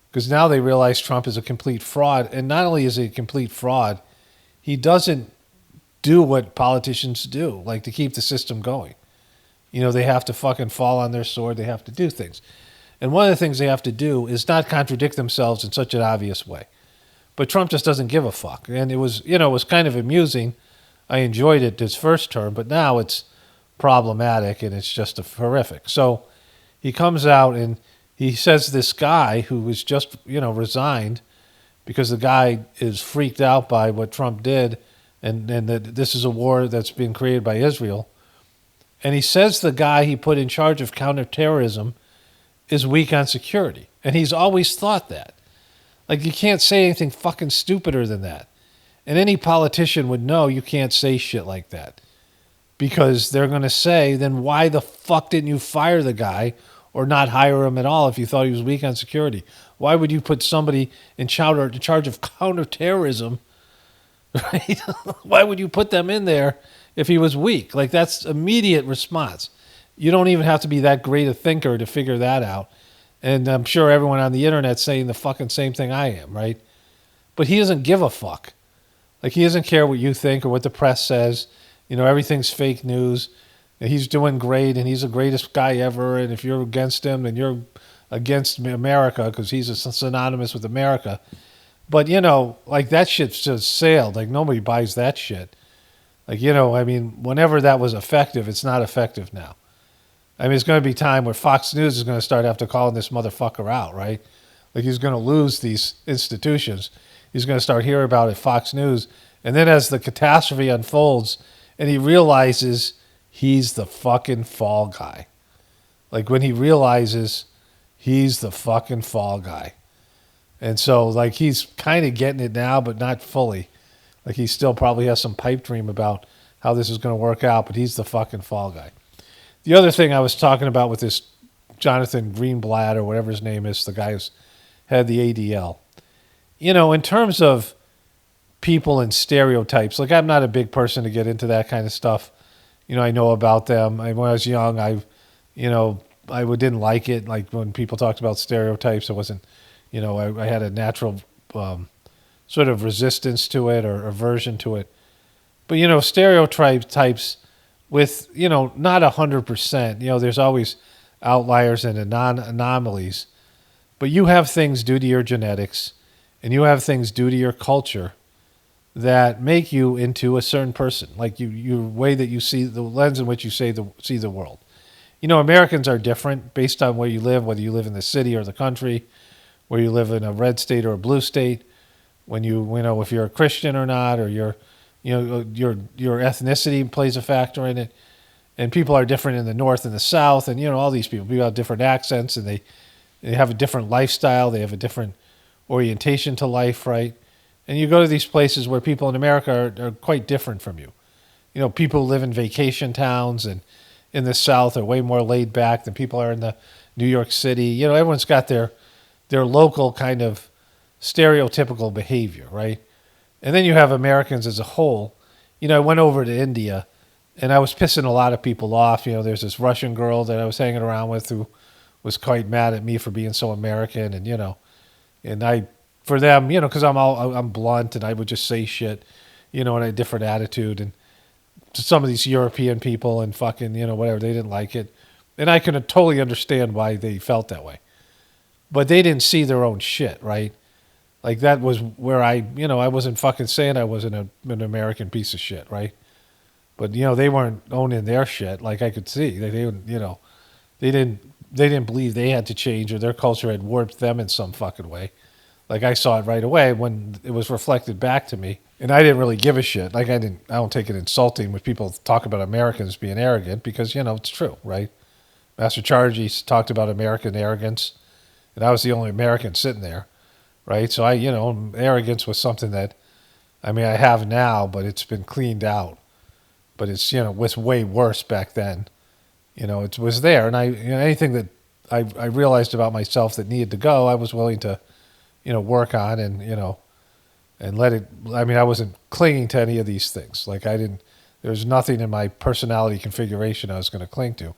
Because now they realize Trump is a complete fraud. And not only is he a complete fraud, he doesn't do what politicians do, like to keep the system going. They have to fucking fall on their sword. They have to do things. And one of the things they have to do is not contradict themselves in such an obvious way. But Trump just doesn't give a fuck. And it was, it was kind of amusing. I enjoyed it his first term, but now it's problematic and it's just horrific. So he comes out and he says this guy who was just, resigned because the guy is freaked out by what Trump did and that this is a war that's being created by Israel. And he says the guy he put in charge of counterterrorism is weak on security. And he's always thought that. Like, you can't say anything fucking stupider than that. And any politician would know you can't say shit like that. Because they're going to say, then why the fuck didn't you fire the guy or not hire him at all if you thought he was weak on security? Why would you put somebody in charge of counterterrorism, right? Why would you put them in there if he was weak? Like, that's immediate response. You don't even have to be that great a thinker to figure that out. And I'm sure everyone on the internet's saying the fucking same thing I am, right? But he doesn't give a fuck. Like, he doesn't care what you think or what the press says. You know, everything's fake news. And he's doing great, and he's the greatest guy ever. And if you're against him, then you're against America, because he's synonymous with America. But, you know, like, that shit's just sailed. Like, nobody buys that shit. Like, you know, I mean, whenever that was effective, it's not effective now. I mean, it's going to be time where Fox News is going to start after calling this motherfucker out, right? Like, he's going to lose these institutions. He's going to start hearing about it Fox News. And then as the catastrophe unfolds and he realizes he's the fucking fall guy. Like, when he realizes he's the fucking fall guy. And so, like, he's kind of getting it now, but not fully. Like, he still probably has some pipe dream about how this is going to work out, but he's the fucking fall guy. The other thing I was talking about with this Jonathan Greenblatt, or whatever his name is, the guy who's had the ADL. You know, in terms of people and stereotypes, like, I'm not a big person to get into that kind of stuff. You know, I know about them. When I was young, I didn't like it. Like, when people talked about stereotypes, it wasn't, you know, I had a natural sort of resistance to it or aversion to it. But, you know, stereotypes with, you know, not 100%. You know, there's always outliers and anomalies. But you have things due to your genetics, and you have things due to your culture that make you into a certain person. Like, your way that you see, the lens in which you see the world. You know, Americans are different based on where you live, whether you live in the city or the country, where you live in a red state or a blue state, when you know, if you're a Christian or not, or your ethnicity plays a factor in it. And people are different in the North and the South, and, you know, all these people have different accents, and they have a different lifestyle, they have a different orientation to life, right? And you go to these places where people in America are quite different from you. You know, people who live in vacation towns and in the South are way more laid back than people are in the New York City. You know, everyone's got their local kind of stereotypical behavior, right? And then you have Americans as a whole. You know, I went over to India, and I was pissing a lot of people off. You know, there's this Russian girl that I was hanging around with who was quite mad at me for being so American, and, you know, and for them, you know, because I'm blunt, and I would just say shit, you know, in a different attitude. And to some of these European people and fucking, you know, whatever, they didn't like it. And I can totally understand why they felt that way. But they didn't see their own shit, right? Like, that was where I wasn't fucking saying I wasn't an American piece of shit, right? But, you know, they weren't owning their shit. Like, I could see. They you know, they didn't believe they had to change, or their culture had warped them in some fucking way. Like, I saw it right away when it was reflected back to me, and I didn't really give a shit. Like, I don't take it insulting when people talk about Americans being arrogant, because, you know, it's true, right? Master Chargy talked about American arrogance, and I was the only American sitting there, right? So arrogance was something that, I mean, I have now, but it's been cleaned out. But it's, you know, was way worse back then. You know, it was there, and anything that I realized about myself that needed to go, I was willing to, you know, work on, and, you know, and let it. I mean, I wasn't clinging to any of these things. Like, there was nothing in my personality configuration I was going to cling to,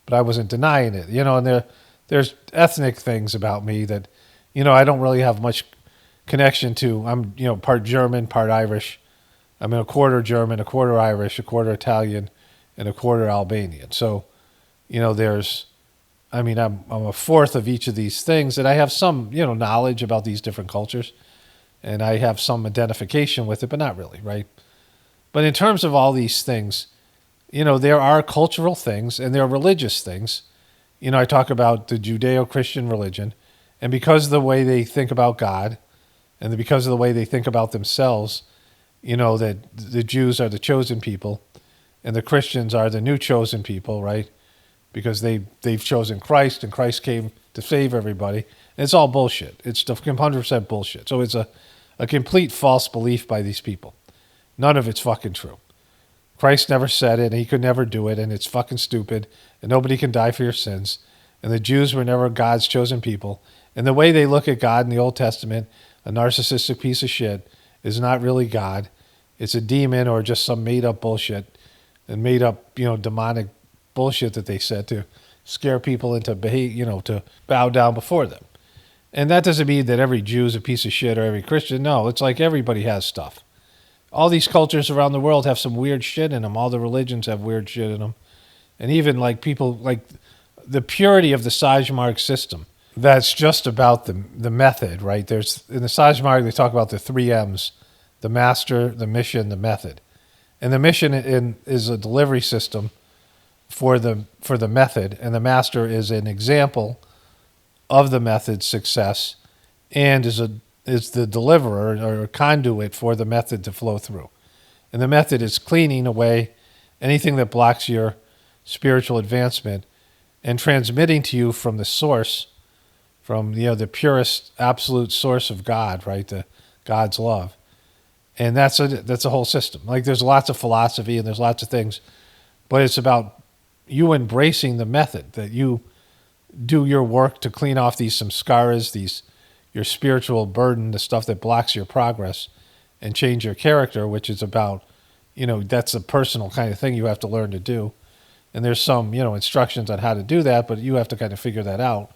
but I wasn't denying it. You know, and there's ethnic things about me that, you know, I don't really have much connection to. I'm, you know, part German, part Irish. I'm a quarter German, a quarter Irish, a quarter Italian, and a quarter Albanian. So, you know, I'm a fourth of each of these things, and I have some, you know, knowledge about these different cultures, and I have some identification with it, but not really, right? But in terms of all these things, you know, there are cultural things and there are religious things. You know, I talk about the Judeo-Christian religion, and because of the way they think about God, and because of the way they think about themselves, you know, that the Jews are the chosen people, and the Christians are the new chosen people, right? Because they've chosen Christ, and Christ came to save everybody. And it's all bullshit. It's 100% bullshit. So it's a complete false belief by these people. None of it's fucking true. Christ never said it, and he could never do it, and it's fucking stupid, and nobody can die for your sins. And the Jews were never God's chosen people, And the way they look at God in the Old Testament, a narcissistic piece of shit, is not really God. It's a demon or just some made-up bullshit and made-up, demonic bullshit that they said to scare people into to bow down before them. And that doesn't mean that every Jew is a piece of shit or every Christian. No, it's like everybody has stuff. All these cultures around the world have some weird shit in them. All the religions have weird shit in them. And even like people, like the purity of the Sajmark system, that's just about the method, right? There's in the Sajmark, they talk about the 3 M's, the master, the mission, the method. And the mission is a delivery system for the method, and the master is an example of the method's success and is the deliverer or a conduit for the method to flow through. And the method is cleaning away anything that blocks your spiritual advancement and transmitting to you from the source, from the purest absolute source of God, right? The God's love. And that's a whole system. Like there's lots of philosophy and there's lots of things, but it's about you embracing the method, that you do your work to clean off these samskaras, your spiritual burden, the stuff that blocks your progress, and change your character, which is about, that's a personal kind of thing you have to learn to do. And there's some, instructions on how to do that, but you have to kind of figure that out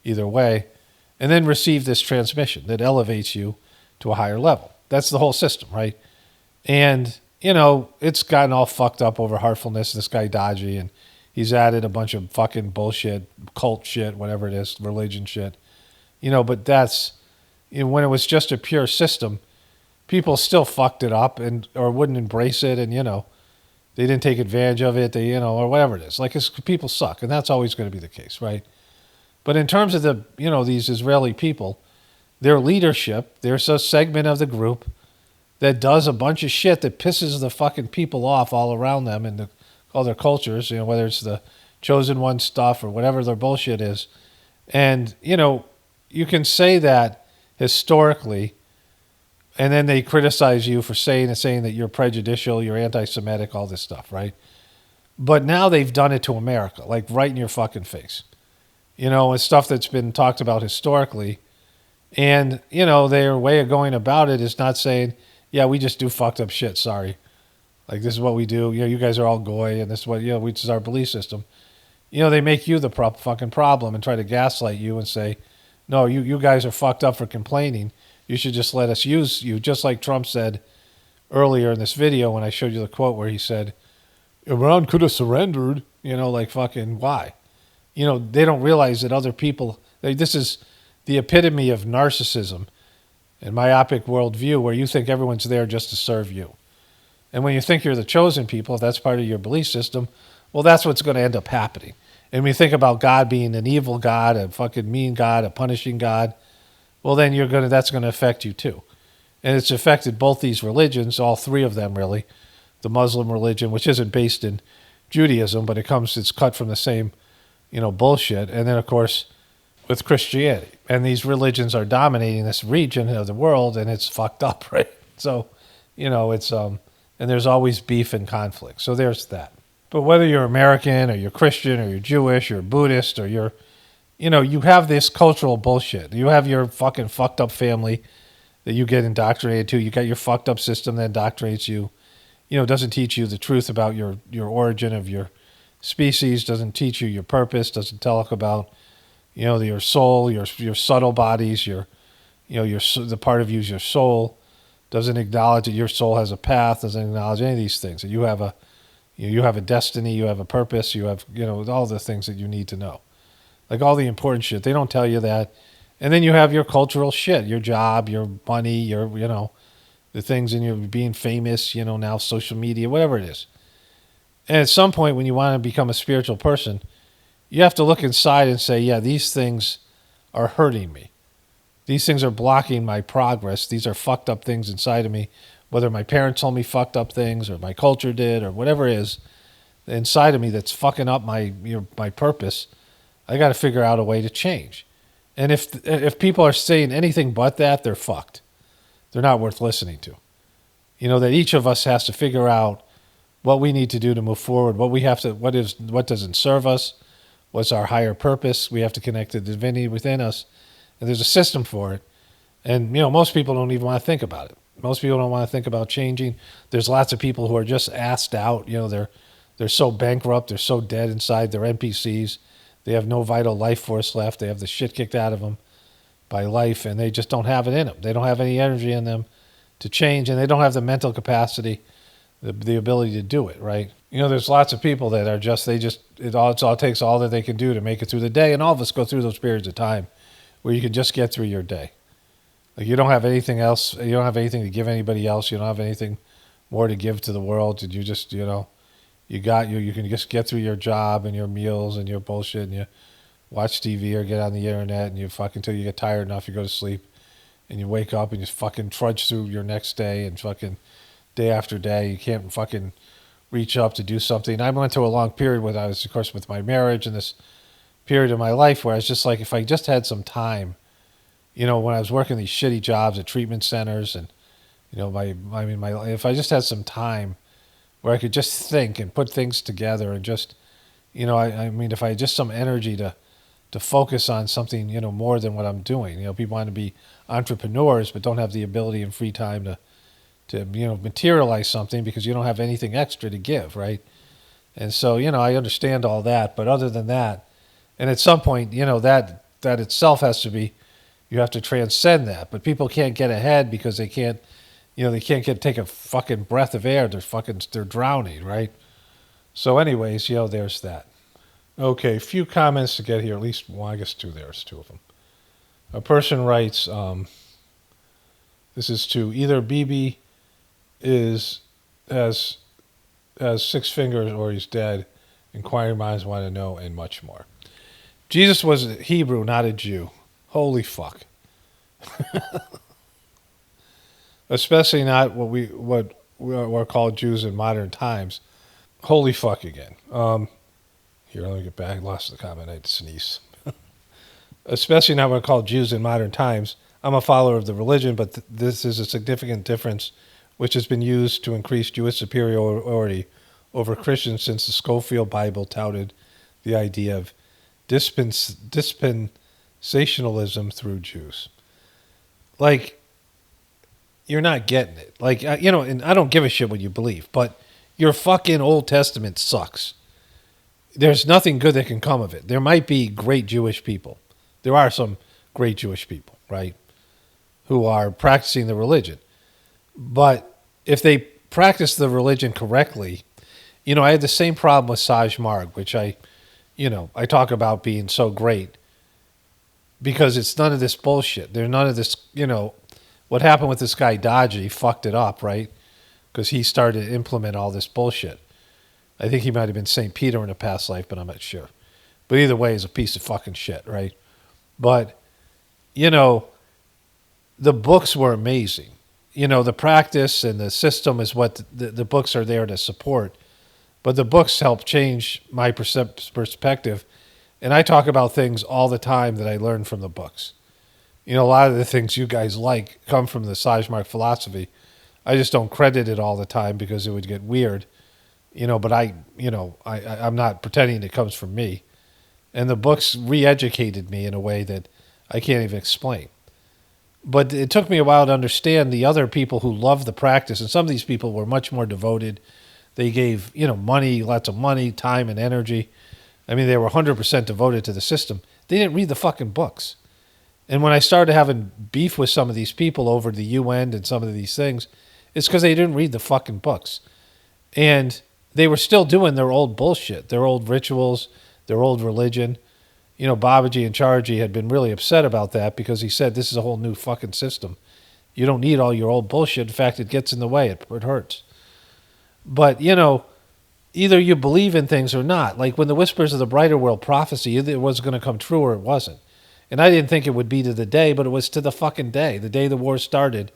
either way. And then receive this transmission that elevates you to a higher level. That's the whole system, right? And, it's gotten all fucked up over heartfulness, this guy Dodgy, and he's added a bunch of fucking bullshit, cult shit, whatever it is, religion shit. But that's, when it was just a pure system, people still fucked it up or wouldn't embrace it, and, they didn't take advantage of it, or whatever it is. Like, people suck, and that's always going to be the case, right? But in terms of these Israeli people, their leadership, there's a segment of the group that does a bunch of shit that pisses the fucking people off all around them and all their cultures, whether it's the chosen one stuff or whatever their bullshit is. And, you can say that historically, and then they criticize you for saying that you're prejudicial, you're anti-Semitic, all this stuff, right? But now they've done it to America, like right in your fucking face. It's stuff that's been talked about historically. And, their way of going about it is not saying, yeah, we just do fucked up shit, sorry. Like, this is what we do. You guys are all goy, and this is what, which is our belief system. They make you the fucking problem and try to gaslight you and say, no, you guys are fucked up for complaining. You should just let us use you, just like Trump said earlier in this video when I showed you the quote where he said, Iran could have surrendered, like fucking why? They don't realize that other people, this is the epitome of narcissism and myopic worldview where you think everyone's there just to serve you. And when you think you're the chosen people, if that's part of your belief system, well, that's what's going to end up happening. And when you think about God being an evil God, a fucking mean God, a punishing God, well, then that's going to affect you too. And it's affected both these religions, all 3 of them really. The Muslim religion, which isn't based in Judaism, but it's cut from the same, bullshit. And then, of course, with Christianity. And these religions are dominating this region of the world, and it's fucked up, right? So, it's, and there's always beef and conflict. So there's that. But whether you're American or you're Christian or you're Jewish or Buddhist or you're, you have this cultural bullshit. You have your fucking fucked up family that you get indoctrinated to. You got your fucked up system that indoctrinates you. Doesn't teach you the truth about your origin of your species, doesn't teach you your purpose, doesn't talk about, your soul, your subtle bodies, the part of you is your soul, doesn't acknowledge that your soul has a path, doesn't acknowledge any of these things, that you have a destiny, you have a purpose, you have, all the things that you need to know. Like all the important shit. They don't tell you that. And then you have your cultural shit, your job, your money, your, the things in your being famous, now social media, whatever it is. And at some point when you want to become a spiritual person, you have to look inside and say, yeah, these things are hurting me. These things are blocking my progress. These are fucked up things inside of me. Whether my parents told me fucked up things or my culture did or whatever it is inside of me that's fucking up my purpose, I got to figure out a way to change. And if people are saying anything but that, they're fucked. They're not worth listening to. That each of us has to figure out what we need to do to move forward, what doesn't serve us, what's our higher purpose. We have to connect to the divinity within us and there's a system for it. And, most people don't even want to think about it. Most people don't want to think about changing. There's lots of people who are just asked out. They're so bankrupt. They're so dead inside. They're NPCs. They have no vital life force left. They have the shit kicked out of them by life, and they just don't have it in them. They don't have any energy in them to change, and they don't have the mental capacity, the ability to do it, right? There's lots of people that are just, it all takes all that they can do to make it through the day, and all of us go through those periods of time where you can just get through your day. Like, you don't have anything else. You don't have anything to give anybody else. You don't have anything more to give to the world. And you just, you can just get through your job and your meals and your bullshit, and you watch TV or get on the internet, and you fucking, till you get tired enough, you go to sleep, and you wake up and you fucking trudge through your next day, and fucking day after day, you can't fucking reach up to do something. I went through a long period when I was, of course, with my marriage, and this period of my life where I was just like, if I just had some time, when I was working these shitty jobs at treatment centers, and if I just had some time where I could just think and put things together, and just, if I had just some energy to focus on something, more than what I'm doing. People want to be entrepreneurs, but don't have the ability and free time to materialize something because you don't have anything extra to give, right? And so, I understand all that, but other than that, and at some point, that itself has to be, you have to transcend that. But people can't get ahead because they can't, take a fucking breath of air. They're drowning, right? So anyways, there's that. Okay, few comments to get here. At least, well, I guess two. There's two of them. A person writes, this is to either BB has 6 fingers or he's dead. Inquiring minds want to know, and much more. Jesus was a Hebrew, not a Jew. Holy fuck. Especially not what we're called Jews in modern times. Holy fuck again. Here, let me get back. I lost the comment. I had to sneeze. Especially not what we're called Jews in modern times. I'm a follower of the religion, but this is a significant difference which has been used to increase Jewish superiority over Christians since the Schofield Bible touted the idea of dispensationalism through Jews. Like, you're not getting it. Like, and I don't give a shit what you believe, but your fucking Old Testament sucks. There's nothing good that can come of it. There might be great Jewish people. There are some great Jewish people, right, who are practicing the religion. But if they practice the religion correctly, I had the same problem with Saj Marg, which I talk about being so great because it's none of this bullshit. There's none of this, what happened with this guy Dodgy fucked it up, right? Because he started to implement all this bullshit. I think he might have been St. Peter in a past life, but I'm not sure. But either way, he's a piece of fucking shit, right? But, the books were amazing. The practice and the system is what the books are there to support. But the books help change my perspective. And I talk about things all the time that I learned from the books. A lot of the things you guys like come from the Sajmark philosophy. I just don't credit it all the time because it would get weird. But I'm not pretending it comes from me. And the books re-educated me in a way that I can't even explain. But it took me a while to understand the other people who loved the practice. And some of these people were much more devoted. They gave, money, lots of money, time, and energy. I mean, they were 100% devoted to the system. They didn't read the fucking books. And when I started having beef with some of these people over the UN and some of these things, it's because they didn't read the fucking books. And they were still doing their old bullshit, their old rituals, their old religion. Babaji and Charji had been really upset about that because he said, this is a whole new fucking system. You don't need all your old bullshit. In fact, it gets in the way. It hurts. But, either you believe in things or not. Like when the Whispers of the Brighter World prophecy, either it was going to come true or it wasn't. And I didn't think it would be to the day, but it was to the fucking day. The day the war started,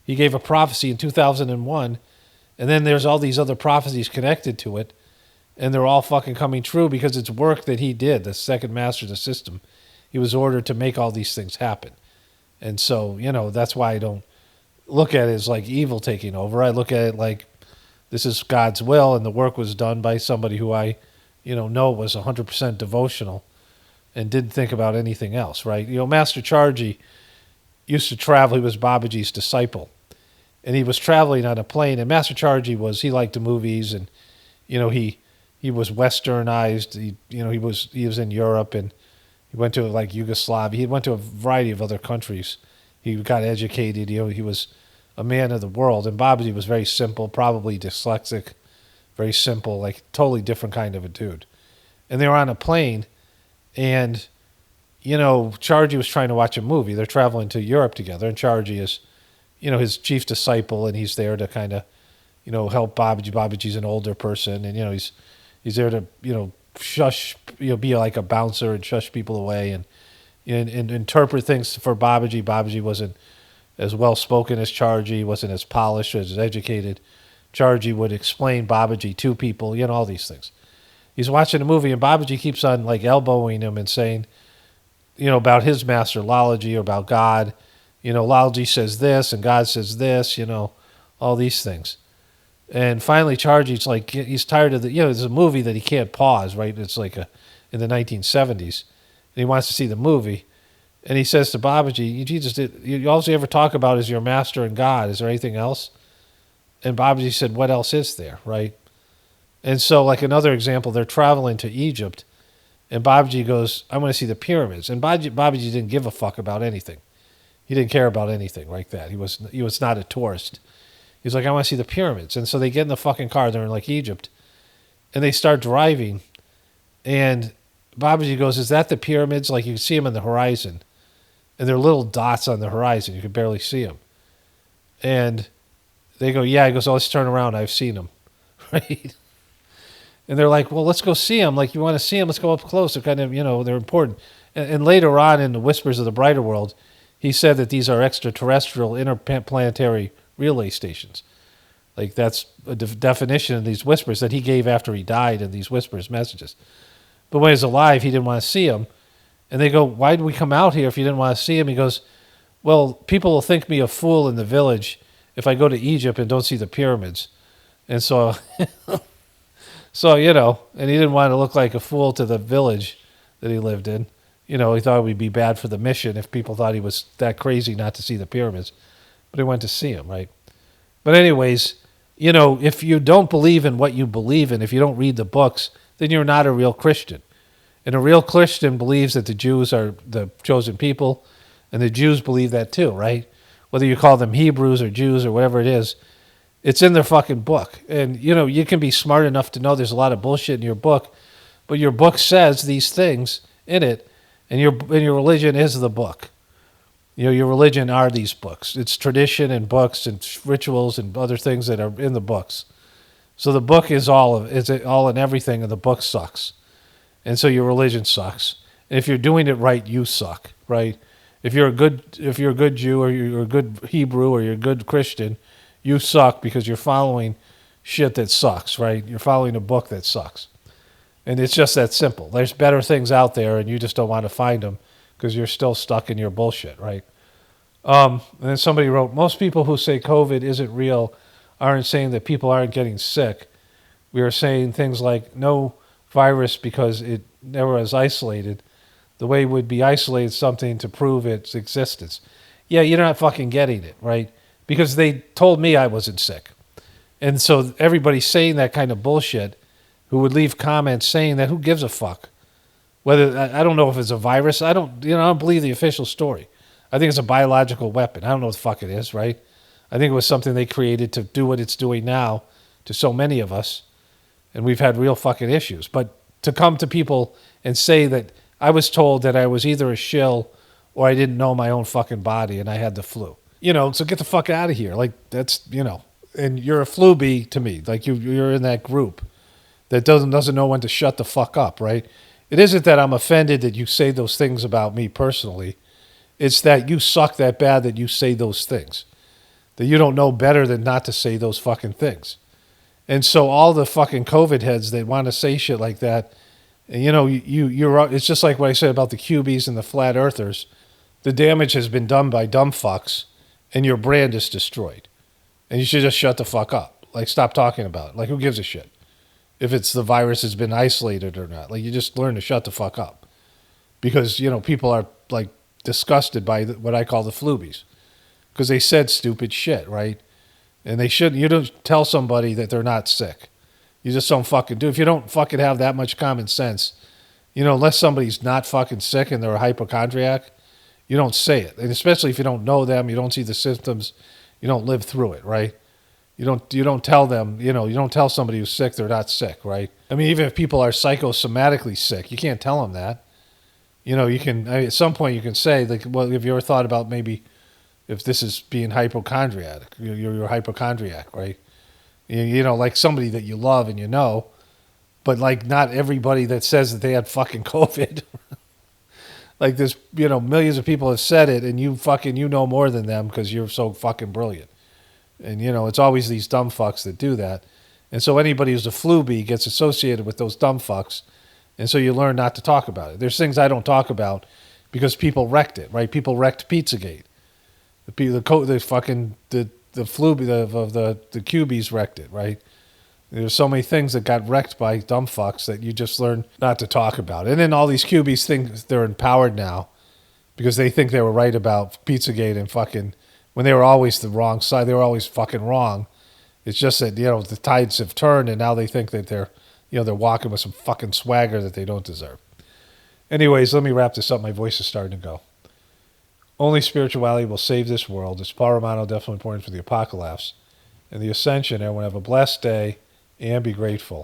he gave a prophecy in 2001, and then there's all these other prophecies connected to it, and they're all fucking coming true because it's work that he did, the second master of the system. He was ordered to make all these things happen. And so, that's why I don't look at it as like evil taking over. I look at it like this is God's will, and the work was done by somebody who I, know was 100% devotional and didn't think about anything else, right? You know, Master Chargy used to travel. He was Babaji's disciple. And he was traveling on a plane. And Master Chargy he liked the movies. And, you know, he was westernized. He was in Europe. And he went to, like, Yugoslavia. He went to a variety of other countries. He got educated. You know, he was a man of the world. And Babaji was very simple, probably dyslexic, very simple, like totally different kind of a dude. And they were on a plane. And, you know, Chargy was trying to watch a movie. They're traveling to Europe together, and Chargy is, you know, his chief disciple, and he's there to kind of, you know, help Babaji. Babaji's an older person, and, you know, he's there to, you know, shush, you know, be like a bouncer and shush people away and interpret things for Babaji. Babaji wasn't as well-spoken as Chargy, wasn't as polished, as educated. Chargy would explain Babaji to people, you know, all these things. He's watching a movie, and Babaji keeps on, like, elbowing him and saying, you know, about his master, Lalaji, or about God. You know, Lalaji says this, and God says this, you know, all these things. And finally, Chargy's like, he's tired of there's a movie that he can't pause, right? It's like in the 1970s. And he wants to see the movie. And he says to Babaji, all you ever talk about is your master and God. Is there anything else? And Babaji said, what else is there, right? And so, like another example, they're traveling to Egypt, and Babaji goes, I want to see the pyramids. And Babaji didn't give a fuck about anything. He didn't care about anything like that. He was not a tourist. He's like, I want to see the pyramids. And so they get in the fucking car. They're in, like, Egypt. And they start driving. And Babaji goes, is that the pyramids? Like, you can see them on the horizon. And they're little dots on the horizon. You can barely see them. And they go, yeah. He goes, oh, let's turn around. I've seen them. Right? And they're like, well, let's go see them. Like, you want to see them? Let's go up close. They're kind of, you know, they're important. And later on in the Whispers of the Brighter World, he said that these are extraterrestrial interplanetary relay stations. Like, that's a definition of these whispers that he gave after he died in these whispers messages. But when he was alive, he didn't want to see them. And they go, why did we come out here if you didn't want to see him? He goes, well, people will think me a fool in the village if I go to Egypt and don't see the pyramids. And so... So, you know, and he didn't want to look like a fool to the village that he lived in. You know, he thought it would be bad for the mission if people thought he was that crazy not to see the pyramids. But he went to see them, right? But anyways, you know, if you don't believe in what you believe in, if you don't read the books, then you're not a real Christian. And a real Christian believes that the Jews are the chosen people, and the Jews believe that too, right? Whether you call them Hebrews or Jews or whatever it is, it's in their fucking book. And, you know, you can be smart enough to know there's a lot of bullshit in your book, but your book says these things in it, and your religion is the book. You know, your religion are these books. It's tradition and books and rituals and other things that are in the books. So the book is all and everything, and the book sucks. And so your religion sucks. And if you're doing it right, you suck, right? If you're a good Jew, or you're a good Hebrew, or you're a good Christian, you suck because you're following shit that sucks, right? You're following a book that sucks. And it's just that simple. There's better things out there, and you just don't want to find them because you're still stuck in your bullshit, right? And then somebody wrote, most people who say COVID isn't real aren't saying that people aren't getting sick. We are saying things like no virus because it never was isolated. The way would be isolate something to prove its existence. Yeah, you're not fucking getting it, right? Because they told me I wasn't sick. And so everybody saying that kind of bullshit, who would leave comments saying that, who gives a fuck? Whether, I don't know if it's a virus. I don't believe the official story. I think it's a biological weapon. I don't know what the fuck it is, right? I think it was something they created to do what it's doing now to so many of us. And we've had real fucking issues. But to come to people and say that I was told that I was either a shill or I didn't know my own fucking body and I had the flu. You know, so get the fuck out of here. Like, that's, you know, and you're a flu bee to me. Like, you're in that group that doesn't know when to shut the fuck up, right? It isn't that I'm offended that you say those things about me personally. It's that you suck that bad that you say those things. That you don't know better than not to say those fucking things. And so all the fucking COVID heads that want to say shit like that, you know, it's just like what I said about the QBs and the flat earthers. The damage has been done by dumb fucks, and your brand is destroyed. And you should just shut the fuck up. Like, stop talking about it. Like, who gives a shit if it's the virus has been isolated or not? Like, you just learn to shut the fuck up. because, you know, people are like disgusted by what I call the flubies because they said stupid shit, right? And they shouldn't. You don't tell somebody that they're not sick. You just don't fucking do. If you don't fucking have that much common sense, you know, unless somebody's not fucking sick and they're a hypochondriac, you don't say it. And especially if you don't know them, you don't see the symptoms, you don't live through it, right? You don't tell them, you know, you don't tell somebody who's sick they're not sick, right? I mean, even if people are psychosomatically sick, you can't tell them that. You know, you can, I mean, at some point you can say, like, well, have you ever thought about maybe if this is being hypochondriac? You're a hypochondriac, right? You know, like somebody that you love and you know, but like not everybody that says that they had fucking COVID. Like there's, you know, millions of people have said it and you know more than them because you're so fucking brilliant. And, you know, it's always these dumb fucks that do that. And so anybody who's a flubie gets associated with those dumb fucks. And so you learn not to talk about it. There's things I don't talk about because people wrecked it, right? People wrecked Pizzagate. The QBs wrecked it, right? There's so many things that got wrecked by dumb fucks that you just learn not to talk about. And then all these QBs think they're empowered now because they think they were right about Pizzagate and fucking, when they were always the wrong side, they were always fucking wrong. It's just that, you know, the tides have turned and now they think that they're, you know, they're walking with some fucking swagger that they don't deserve. Anyways, let me wrap this up. My voice is starting to go. Only spirituality will save this world. It's Paul Romano, definitely important for the apocalypse and the ascension. Everyone have a blessed day and be grateful.